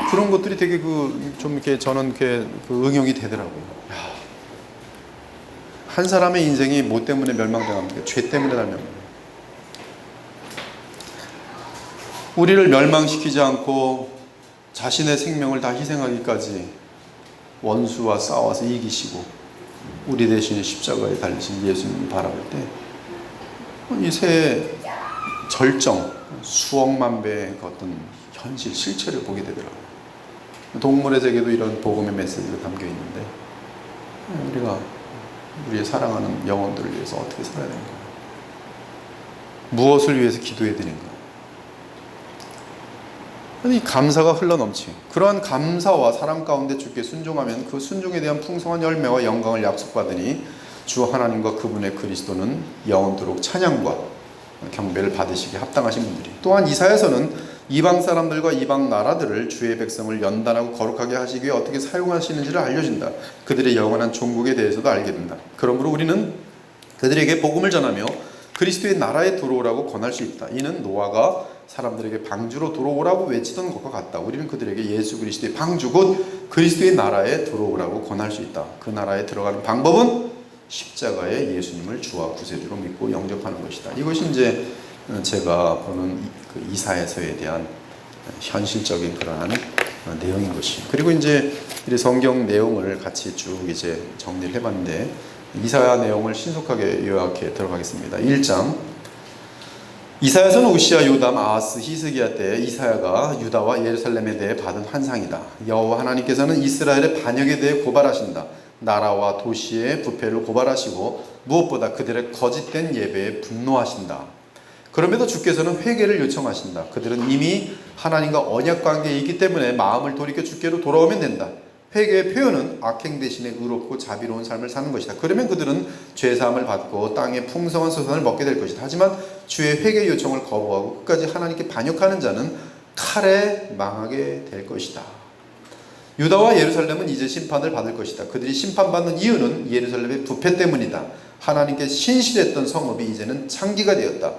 그런 것들이 되게 좀 이렇게 저는 이렇게 응용이 되더라고요. 야, 한 사람의 인생이 뭐 때문에 멸망당합니까? 죄 때문에 멸망. 우리를 멸망시키지 않고 자신의 생명을 다 희생하기까지 원수와 싸워서 이기시고 우리 대신에 십자가에 달리신 예수님을 바라볼 때 이 새 절정, 수억만 배의 어떤 현실, 실체를 보게 되더라고요. 동물의 세계도 이런 복음의 메시지가 담겨 있는데 우리가 우리의 사랑하는 영혼들을 위해서 어떻게 살아야 되는가? 무엇을 위해서 기도해야 되는가? 이 감사가 흘러넘치. 그러한 감사와 사랑 가운데 주께 순종하면 그 순종에 대한 풍성한 열매와 영광을 약속받으니 주 하나님과 그분의 그리스도는 영원토록 찬양과 경배를 받으시기에 합당하신 분들이. 또한 이사야서는 이방 사람들과 이방 나라들을 주의 백성을 연단하고 거룩하게 하시기 위해 어떻게 사용하시는지를 알려준다. 그들의 영원한 종국에 대해서도 알게 된다. 그러므로 우리는 그들에게 복음을 전하며 그리스도의 나라에 들어오라고 권할 수 있다. 이는 노아가 사람들에게 방주로 들어오라고 외치던 것과 같다. 우리는 그들에게 예수 그리스도의 방주 곧 그리스도의 나라에 들어오라고 권할 수 있다. 그 나라에 들어가는 방법은 십자가에 예수님을 주와 구세주로 믿고 영접하는 것이다. 이것이 이제 제가 보는 그 이사야서에 대한 현실적인 그러한 내용인 것이. 그리고 이제 이 성경 내용을 같이 쭉 이제 정리를 해봤는데 이사야 내용을 신속하게 요약해 들어가겠습니다. 1장. 이사야서는 우시야, 요담, 아하스, 히스기야 때 이사야가 유다와 예루살렘에 대해 받은 환상이다. 여호와 하나님께서는 이스라엘의 반역에 대해 고발하신다. 나라와 도시의 부패를 고발하시고 무엇보다 그들의 거짓된 예배에 분노하신다. 그럼에도 주께서는 회개를 요청하신다. 그들은 이미 하나님과 언약 관계에 있기 때문에 마음을 돌이켜 주께로 돌아오면 된다. 회개의 표현은 악행 대신에 의롭고 자비로운 삶을 사는 것이다. 그러면 그들은 죄사함을 받고 땅의 풍성한 소산을 먹게 될 것이다. 하지만 주의 회개 요청을 거부하고 끝까지 하나님께 반역하는 자는 칼에 망하게 될 것이다. 유다와 예루살렘은 이제 심판을 받을 것이다. 그들이 심판받는 이유는 예루살렘의 부패 때문이다. 하나님께 신실했던 성읍이 이제는 창기가 되었다.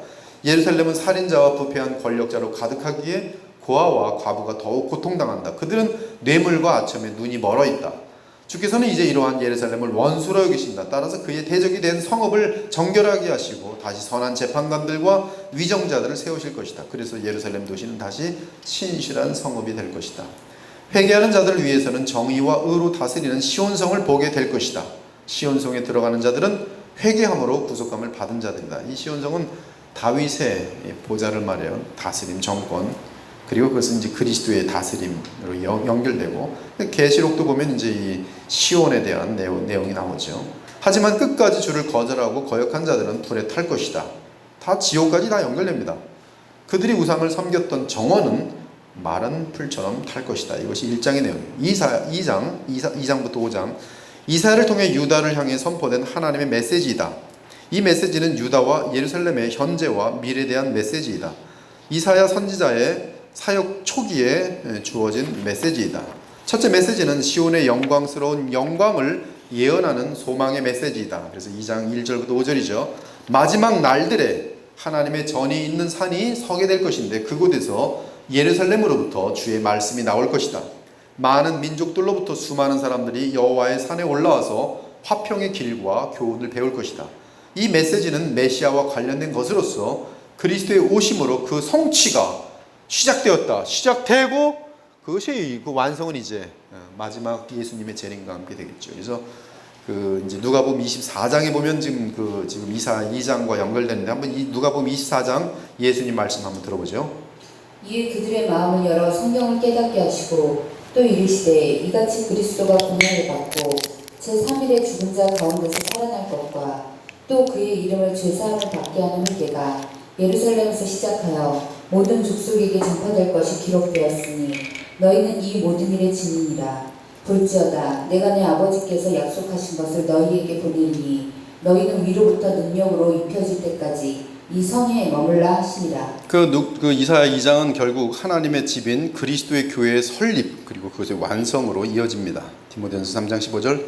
예루살렘은 살인자와 부패한 권력자로 가득하기에 고아와 과부가 더욱 고통당한다. 그들은 뇌물과 아첨에 눈이 멀어 있다. 주께서는 이제 이러한 예루살렘을 원수로 여기신다. 따라서 그의 대적이 된 성읍을 정결하게 하시고 다시 선한 재판관들과 위정자들을 세우실 것이다. 그래서 예루살렘 도시는 다시 신실한 성읍이 될 것이다. 회개하는 자들을 위해서는 정의와 의로 다스리는 시온성을 보게 될 것이다. 시온성에 들어가는 자들은 회개함으로 구속함을 받은 자들이다. 이 시온성은 다윗의 보좌를 말해요. 다스림, 정권. 그리고 그것은 이제 그리스도의 다스림으로 연결되고, 계시록도 보면 이제 이 시온에 대한 내용이 나오죠. 하지만 끝까지 주를 거절하고 거역한 자들은 불에 탈 것이다. 다 지옥까지 다 연결됩니다. 그들이 우상을 섬겼던 정원은 마른 풀처럼 탈 것이다. 이것이 1장의 내용이에요. 2장부터 5장. 이사야를 통해 유다를 향해 선포된 하나님의 메시지이다. 이 메시지는 유다와 예루살렘의 현재와 미래에 대한 메시지이다. 이사야 선지자의 사역 초기에 주어진 메시지이다. 첫째 메시지는 시온의 영광스러운 영광을 예언하는 소망의 메시지이다. 그래서 2장 1절부터 5절이죠. 마지막 날들에 하나님의 전이 있는 산이 서게 될 것인데 그곳에서 예루살렘으로부터 주의 말씀이 나올 것이다. 많은 민족들로부터 수많은 사람들이 여호와의 산에 올라와서 화평의 길과 교훈을 배울 것이다. 이 메시지는 메시아와 관련된 것으로서 그리스도의 오심으로 그 성취가 시작되었다. 시작되고 그것이 그 완성은 이제 마지막 예수님의 재림과 함께 되겠죠. 그래서 그 이제 누가복음 24장에 보면 지금 이사 2장과 연결되는데 한번 이 누가복음 24장 예수님 말씀 한번 들어보죠. 이에 그들의 마음을 열어 성경을 깨닫게 하시고 또 이르시되 이같이 그리스도가 고난을 받고 제3일에 죽은 자 가운데서 살아날 것과 또 그의 이름을 죄사함을 받게 하는 회개가 예루살렘에서 시작하여 모든 족속에게 전파될 것이 기록되었으니 너희는 이 모든 일의 증인이라. 볼지어다 내가 내 아버지께서 약속하신 것을 너희에게 보내리니 너희는 위로부터 능력으로 입혀질 때까지 이 성에 머물라 하시니라. 그 이사야 2장은 결국 하나님의 집인 그리스도의 교회의 설립 그리고 그것의 완성으로 이어집니다. 디모데전서 3장 15절.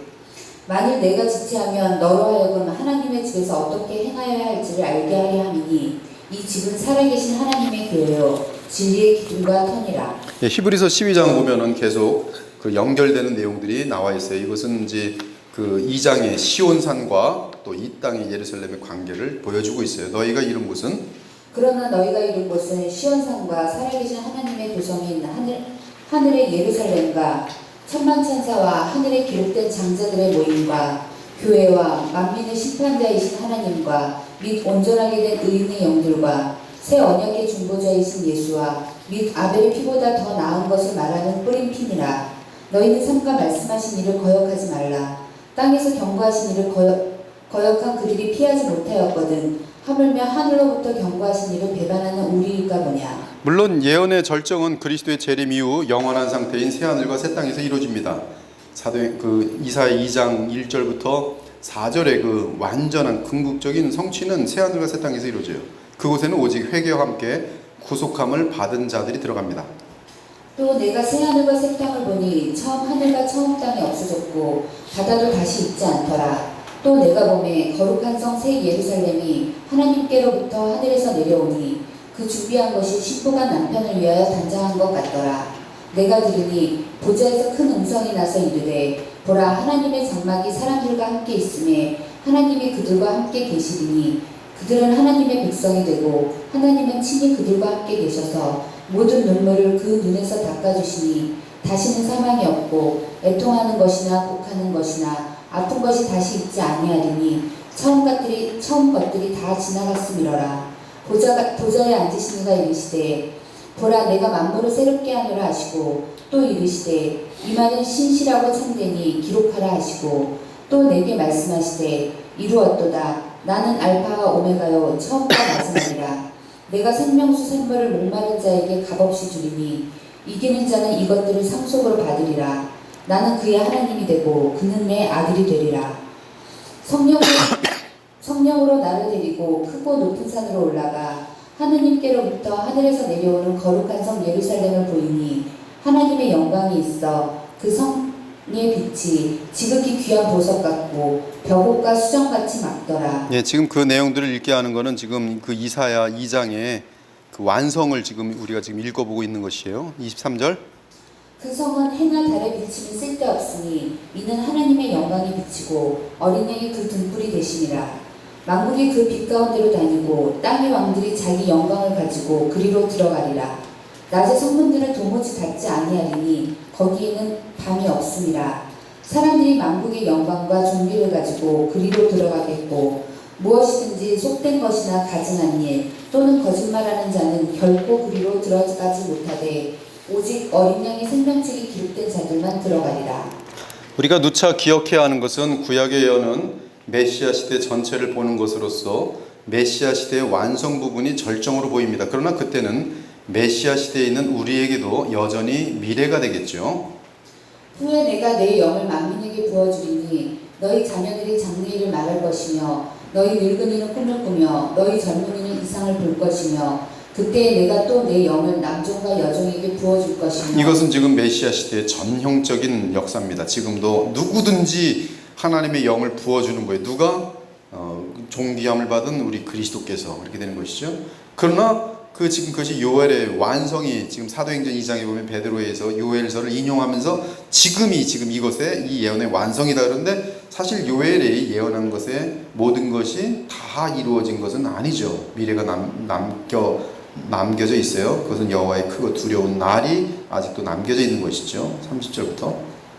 만일 내가 지체하면 너로 하여금 하나님의 집에서 어떻게 행하여야 할지를 알게 하려 함이니 이 집은 살아계신 하나님의 교회요 진리의 기둥과 터니라. 예, 히브리서 12장 보면은 계속 그 연결되는 내용들이 나와 있어요. 이것은 이제 그 2장의 시온산과 또 이 땅의 예루살렘의 관계를 보여주고 있어요. 너희가 이룬 곳은 그러나 너희가 이룬 곳은 시온산과 살아계신 하나님의 도성인 하늘의 예루살렘과 천만천사와 하늘에 기록된 장자들의 모임과 교회와 만민의 심판자이신 하나님과 및 온전하게 된 의인의 영들과 새 언약의 중보자이신 예수와 및 아벨의 피보다 더 나은 것을 말하는 뿌린 피니라. 너희는 삼가 말씀하신 일을 거역하지 말라. 땅에서 경고하신 일을 거역한 그들이 피하지 못하였거든. 하물며 하늘로부터 경고하신 일을 배반하는 우리일까 보냐. 물론 예언의 절정은 그리스도의 재림 이후 영원한 상태인 새 하늘과 새 땅에서 이루어집니다. 이사야 2장 1절부터 4절의 그 완전한 궁극적인 성취는 새 하늘과 새 땅에서 이루어져요. 그곳에는 오직 회개와 함께 구속함을 받은 자들이 들어갑니다. 또 내가 새 하늘과 새 땅을 보니 처음 하늘과 처음 땅이 없어졌고 바다도 다시 있지 않더라. 또 내가 보매 거룩한 성 새 예루살렘이 하나님께로부터 하늘에서 내려오니 그 준비한 것이 신부가 남편을 위하여 단장한 것 같더라. 내가 들으니 보좌에서 큰 음성이 나서 이르되 보라 하나님의 장막이 사람들과 함께 있음에 하나님이 그들과 함께 계시리니 그들은 하나님의 백성이 되고 하나님은 친히 그들과 함께 계셔서 모든 눈물을 그 눈에서 닦아주시니 다시는 사망이 없고 애통하는 것이나 곡하는 것이나 아픈 것이 다시 있지 아니하리니 처음 것들이 다 지나갔음이로라. 보좌에 앉으신 이가 이르시되 보라 내가 만물을 새롭게 하노라 하시고 또 이르시되 이 말은 신실하고 참되니 기록하라 하시고 또 내게 말씀하시되 이루었도다. 나는 알파와 오메가요 처음과 마지막이라. 내가 생명수 샘물을 목마른 자에게 값없이 주리니 이기는 자는 이것들을 상속으로 받으리라. 나는 그의 하나님이 되고 그는 내 아들이 되리라. 성령으로 나를 데리고 크고 높은 산으로 올라가 하느님께로부터 하늘에서 내려오는 거룩한 성 예루살렘을 보이니 하나님의 영광이 있어 그 성의 빛이 지극히 귀한 보석 같고 벽옥과 수정같이 막더라. 예, 지금 그 내용들을 읽게 하는 것은 지금 그 이사야 2장의 그 완성을 지금 우리가 지금 읽어보고 있는 것이에요. 23절. 그 성은 해나 달에 비치면 쓸데없으니 이는 하나님의 영광이 비치고 어린양이 그 등불이 되시니라. 만국이 그 빛 가운데로 다니고 땅의 왕들이 자기 영광을 가지고 그리로 들어가리라. 낮에 성문들은 도무지 닫지 아니하리니 거기에는 밤이 없음이라. 사람들이 만국의 영광과 존귀를 가지고 그리로 들어가겠고 무엇이든지 속된 것이나 가증한 일 또는 거짓말하는 자는 결코 그리로 들어가지 못하되 오직 어린 양의 생명책이 기록된 자들만 들어가리라. 우리가 누차 기억해야 하는 것은 구약의 예언은 메시아 시대 전체를 보는 것으로서 메시아 시대의 완성 부분이 절정으로 보입니다. 그러나 그때는 메시아 시대에 있는 우리에게도 여전히 미래가 되겠죠. 후에 내가 내 영을 만민에게 부어주리니 너희 자녀들이 장래일을 말할 것이며 너희 늙은이는 꿈을 꾸며 너희 젊은이는 이상을 볼 것이며 그때 내가 또 내 영을 남종과 여종에게 부어줄 것이며. 이것은 지금 메시아 시대의 전형적인 역사입니다. 지금도 누구든지 하나님의 영을 부어주는 거예요. 누가? 종귀함을 받은 우리 그리스도께서 그렇게 되는 것이죠. 그러나 지금 그것이 요엘의 완성이 지금 사도행전 2장에 보면 베드로에서 요엘서를 인용하면서 지금 이것의 이 예언의 완성이다 그러는데 사실 요엘이 예언한 것에 모든 것이 다 이루어진 것은 아니죠. 미래가 남겨져 있어요. 그것은 여호와의 크고 두려운 날이 아직도 남겨져 있는 것이죠. 30절부터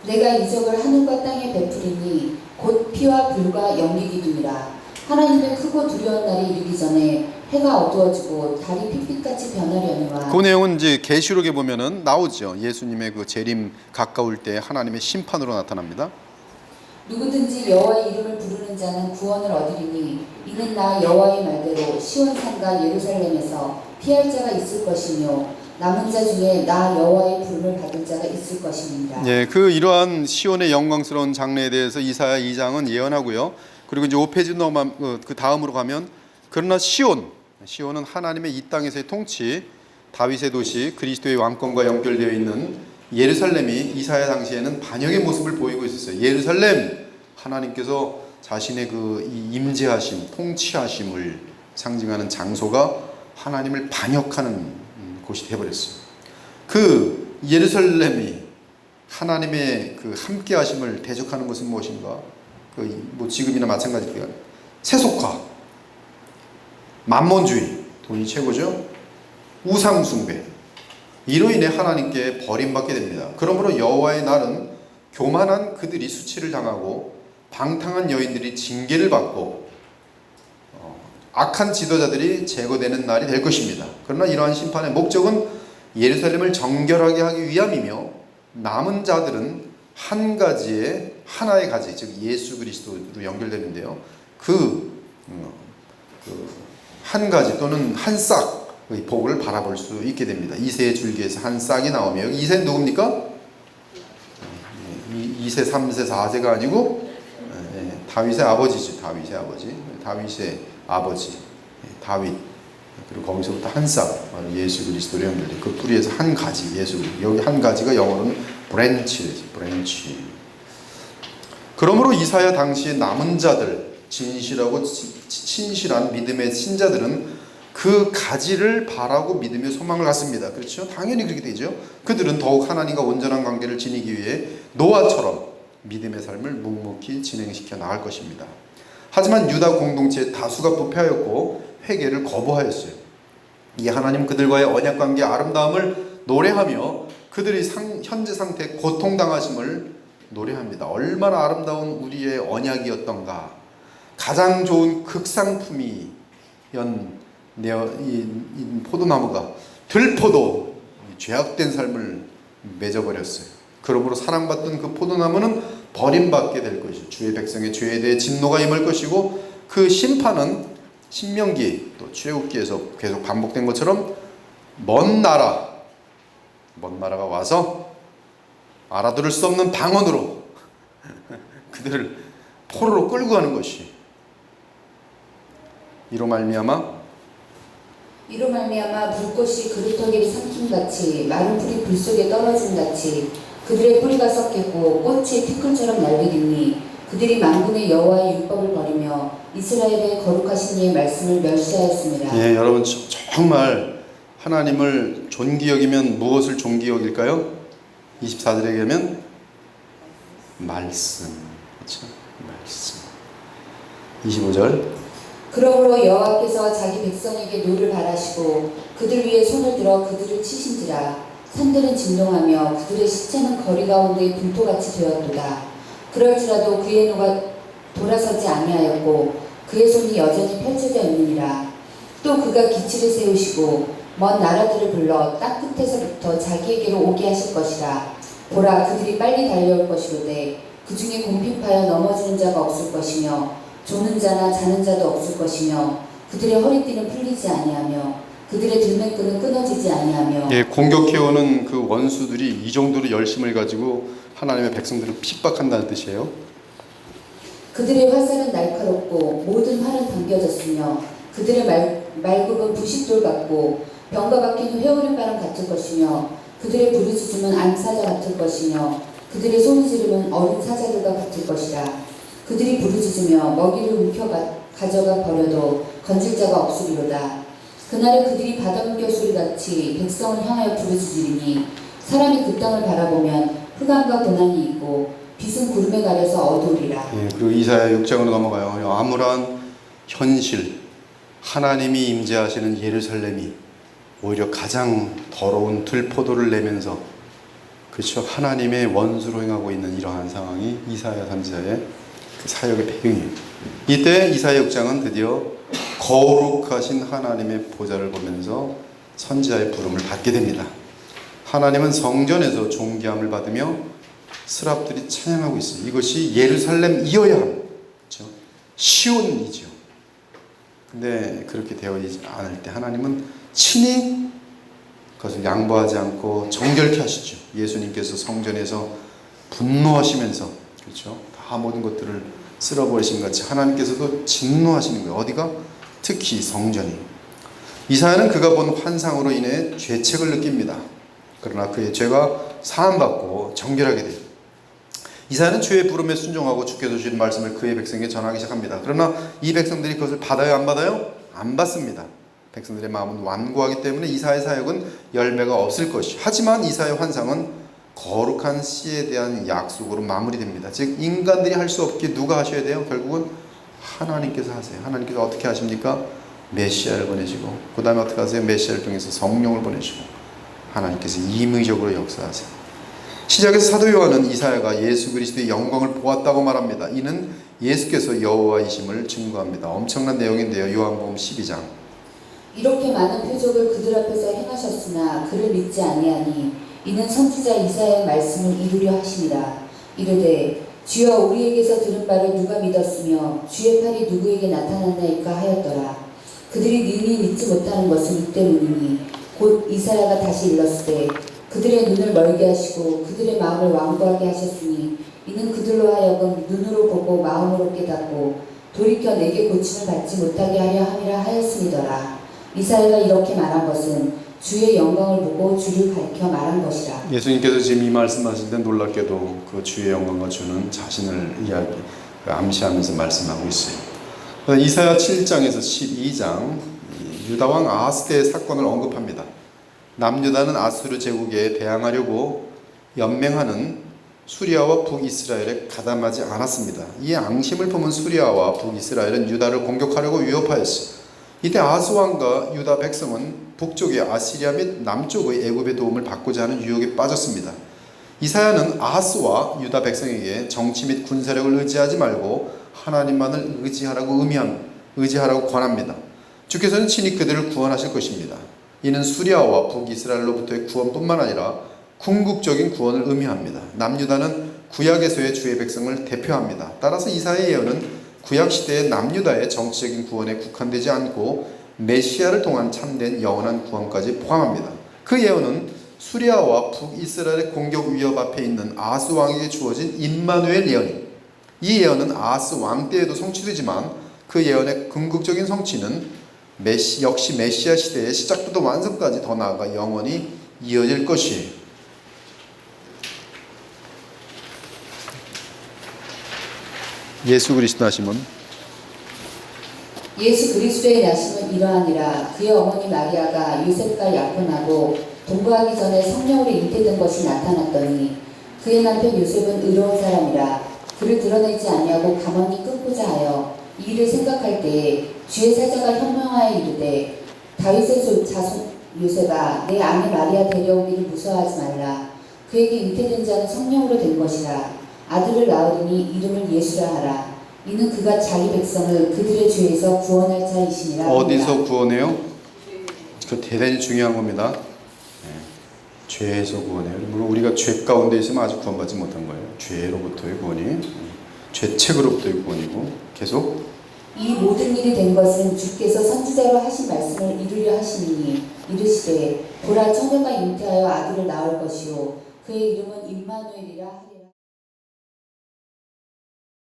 내가 이적을 하늘과 땅에 베푸리니 곧 피와 불과 영리 기둥이라. 하나님의 크고 두려운 날이 이르기 전에 해가 어두워지고 달이 핏빛같이 변하려니와. 그 내용은 이제 계시록에 보면은 나오죠. 예수님의 그 재림 가까울 때 하나님의 심판으로 나타납니다. 누구든지 여호와의 이름을 부르는 자는 구원을 얻으리니 이는 나 여호와의 말대로 시온산과 예루살렘에서 피할 자가 있을 것이며 남은 자 중에 나 여호와의 부름을 받을 자가 있을 것입니다. 예, 이러한 시온의 영광스러운 장래에 대해서 이사야 2장은 예언하고요. 그리고 이제 5페이지 넘어가면 그 다음으로 가면 그러나 시온은 하나님의 이 땅에서의 통치, 다윗의 도시, 그리스도의 왕권과 연결되어 있는 예루살렘이 이사야 당시에는 반영의 모습을 보이고 있었어요. 예루살렘, 하나님께서 자신의 이 임재하심, 통치하심을 상징하는 장소가 하나님을 반역하는 곳이 되어버렸어요. 그 예루살렘이 하나님의 그 함께 하심을 대적하는 것은 무엇인가? 뭐 지금이나 마찬가지입니다. 세속화, 만몬주의, 돈이 최고죠. 우상숭배, 이로 인해 하나님께 버림받게 됩니다. 그러므로 여호와의 날은 교만한 그들이 수치를 당하고 방탕한 여인들이 징계를 받고 악한 지도자들이 제거되는 날이 될 것입니다. 그러나 이러한 심판의 목적은 예루살렘을 정결하게 하기 위함이며, 남은 자들은 하나의 가지, 즉 예수 그리스도로 연결되는데요. 한 가지 또는 한 싹의 복을 바라볼 수 있게 됩니다. 이새의 줄기에서 한 싹이 나오며, 여기 이새는 누굽니까? 2세, 3세, 4세가 아니고 다윗의 아버지죠. 다윗의 아버지 다윗. 그리고 거기서부터 한 싹, 예수 그리스도로 연결돼. 그 뿌리에서 한 가지, 예수. 여기 한 가지가 영어로는 브랜치. 그러므로 이사야 당시에 남은 자들, 진실하고 신실한 믿음의 신자들은 그 가지를 바라고 믿으며 소망을 갖습니다. 그렇죠? 당연히 그렇게 되죠. 그들은 더욱 하나님과 온전한 관계를 지니기 위해 노아처럼 믿음의 삶을 묵묵히 진행시켜 나갈 것입니다. 하지만 유다 공동체의 다수가 부패하였고 회개를 거부하였어요. 이 하나님 그들과의 언약관계의 아름다움을 노래하며 그들의 현재 상태에 고통당하심을 노래합니다. 얼마나 아름다운 우리의 언약이었던가. 가장 좋은 극상품이 이 포도나무가 들포도 죄악된 삶을 맺어버렸어요. 그러므로 사랑받던 그 포도나무는 버림받게 될 것이죠. 주의 백성의 죄에 대해 진노가 임할 것이고, 그 심판은 신명기 또 출애굽기에서 계속 반복된 것처럼 먼 나라가 와서 알아들을 수 없는 방언으로 그들을 포로로 끌고 가는 것이, 이로 말미암아 불꽃이 그루터기를 삼킴같이 마른 풀이 불 속에 떨어짐같이 그들의 뿌리가 썩겠고 꽃이 티끌처럼 날리리니, 그들이 만군의 여호와의 율법을 버리며 이스라엘의 거룩하신 이의 말씀을 멸시하였습니다. 예, 여러분 정말 하나님을 존귀 여기면 무엇을 존귀 여길까요? 24절에 가면 말씀. 그렇죠? 말씀. 25절. 그러므로 여호와께서 자기 백성에게 노를 바라시고 그들 위에 손을 들어 그들을 치신지라. 산들은 진동하며 그들의 시체는 거리 가운데 불토같이 되었도다. 그럴지라도 그의 노가 돌아서지 아니하였고 그의 손이 여전히 펼쳐져 있느니라. 또 그가 기치를 세우시고 먼 나라들을 불러 땅 끝에서부터 자기에게로 오게 하실 것이라. 보라, 그들이 빨리 달려올 것이로되 그 중에 공핍하여 넘어지는 자가 없을 것이며 조는 자나 자는 자도 없을 것이며 그들의 허리띠는 풀리지 아니하며 그들의 들매끈은 끊어지지 아니하며. 예, 공격해오는 그 원수들이 이 정도로 열심을 가지고 하나님의 백성들을 핍박한다는 뜻이에요. 그들의 화살은 날카롭고 모든 활은 당겨졌으며 그들의 말굽은 부싯돌 같고 병과 박힌 회오리 바람 같을 것이며 그들의 부르짖음은 암사자 같을 것이며 그들의 소리지름은 어린 사자들과 같을 것이라. 그들이 부르짖으며 먹이를 움켜 가져가 버려도 건질 자가 없으리로다. 그날에 그들이 바닷물 소리같이 백성을 향하여 부르짖으리니, 사람이 그 땅을 바라보면 흑암과 고난이 있고 빛은 구름에 가려서 어두우리라. 예, 그리고 이사야 6장으로 넘어가요. 암울한 현실, 하나님이 임재하시는 예루살렘이 오히려 가장 더러운 들포도를 내면서, 그렇죠, 하나님의 원수로 행하고 있는 이러한 상황이 이사야 3자의 그 사역의 배경이에요. 이때 이사야 6장은 드디어 거룩하신 하나님의 보좌를 보면서 선지자의 부름을 받게 됩니다. 하나님은 성전에서 존귀함을 받으며 스랍들이 찬양하고 있어요. 이것이 예루살렘이어야 합니다. 그렇죠? 시온이죠. 근데 그렇게 되어 있지 않을 때 하나님은 친히 그것을 양보하지 않고 정결케 하시죠. 예수님께서 성전에서 분노하시면서, 그렇죠, 다 모든 것들을 쓸어버리신 같이 하나님께서도 진노하시는 거예요. 어디가? 특히 성전이. 이사야는 그가 본 환상으로 인해 죄책을 느낍니다. 그러나 그의 죄가 사함받고 정결하게 돼요. 이사야는 주의 부름에 순종하고 주께서 주신 말씀을 그의 백성에게 전하기 시작합니다. 그러나 이 백성들이 그것을 받아요, 안 받아요? 안 받습니다. 백성들의 마음은 완고하기 때문에 이사야의 사역은 열매가 없을 것이. 하지만 이사야의 환상은 거룩한 씨에 대한 약속으로 마무리됩니다. 즉 인간들이 할 수 없게 누가 하셔야 돼요? 결국은 하나님께서 하세요. 하나님께서 어떻게 하십니까? 메시아를 보내시고 그 다음에 어떻게 하세요? 메시아를 통해서 성령을 보내시고 하나님께서 임의적으로 역사하세요. 시작에서 사도 요한은 이사야가 예수 그리스도의 영광을 보았다고 말합니다. 이는 예수께서 여호와이심을 증거합니다. 엄청난 내용인데요. 요한복음 12장. 이렇게 많은 표적을 그들 앞에서 행하셨으나 그를 믿지 아니하니 이는 선지자 이사야의 말씀을 이루려 하심이라. 이르되 주여 우리에게서 들은 바를 누가 믿었으며 주의 팔이 누구에게 나타났나이까 하였더라. 그들이 능히 믿지 못하는 것은 이 때문이니 곧 이사야가 다시 일렀을 때 그들의 눈을 멀게 하시고 그들의 마음을 완고하게 하셨으니 이는 그들로 하여금 눈으로 보고 마음으로 깨닫고 돌이켜 내게 고침을 받지 못하게 하려 함이라 하였음이더라. 이사야가 이렇게 말한 것은 주의 영광을 보고 주를 가리켜 말한 것이라. 예수님께서 지금 이 말씀하실 때 놀랍게도 그 주의 영광과 주는 자신을 암시하면서 말씀하고 있어요. 이사야 7장에서 12장 유다왕 아하스 때의 사건을 언급합니다. 남유다는 아수르 제국에 대항하려고 연맹하는 수리아와 북이스라엘에 가담하지 않았습니다. 이 앙심을 품은 수리아와 북이스라엘은 유다를 공격하려고 위협하였어요. 이때 아하스 왕과 유다 백성은 북쪽의 아시리아 및 남쪽의 애굽의 도움을 받고자 하는 유혹에 빠졌습니다. 이사야는 아하스와 유다 백성에게 정치 및 군사력을 의지하지 말고 하나님만을 의지하라고 권합니다. 주께서는 친히 그들을 구원하실 것입니다. 이는 수리아와 북이스라엘로부터의 구원뿐만 아니라 궁극적인 구원을 의미합니다. 남유다는 구약에서의 주의 백성을 대표합니다. 따라서 이사야의 예언은 구약시대의 남유다의 정치적인 구원에 국한되지 않고 메시아를 통한 참된 영원한 구원까지 포함합니다. 그 예언은 수리아와 북이스라엘의 공격 위협 앞에 있는 아하스 왕에게 주어진 임마누엘 예언입니다. 이 예언은 아하스 왕 때에도 성취되지만 그 예언의 궁극적인 성취는 역시 메시아 시대의 시작부터 완성까지 더 나아가 영원히 이어질 것이에요. 예수 그리스도 나심은 예수 그리스도의 나심은 이러하니라. 그의 어머니 마리아가 요셉과 약혼하고 동거하기 전에 성령으로 잉태된 것이 나타났더니 그의 남편 요셉은 의로운 사람이라. 그를 드러내지 아니하고 가만히 끊고자 하여 이 일을 생각할 때에 주의 사자가 현명하여 이르되 다윗의 자손 요셉아 내 아내 마리아 데려오기를 무서워하지 말라. 그에게 잉태된 자는 성령으로 된 것이라. 아들을 낳으리니 이름을 예수라 하라. 이는 그가 자기 백성을 그들의 죄에서 구원할 자이시니라. 어디서 구원해요? 그 대단히 중요한 겁니다. 죄에서 구원해요. 물론 우리가 죄 가운데 있으면 아직 구원받지 못한 거예요. 죄로부터의 구원이, 죄책으로부터의 구원이고. 계속 이 모든 일이 된 것은 주께서 선지자로 하신 말씀을 이루려 하시니 이르시되 보라 처녀가 잉태하여 아들을 낳을 것이요 그의 이름은 임마누엘이라.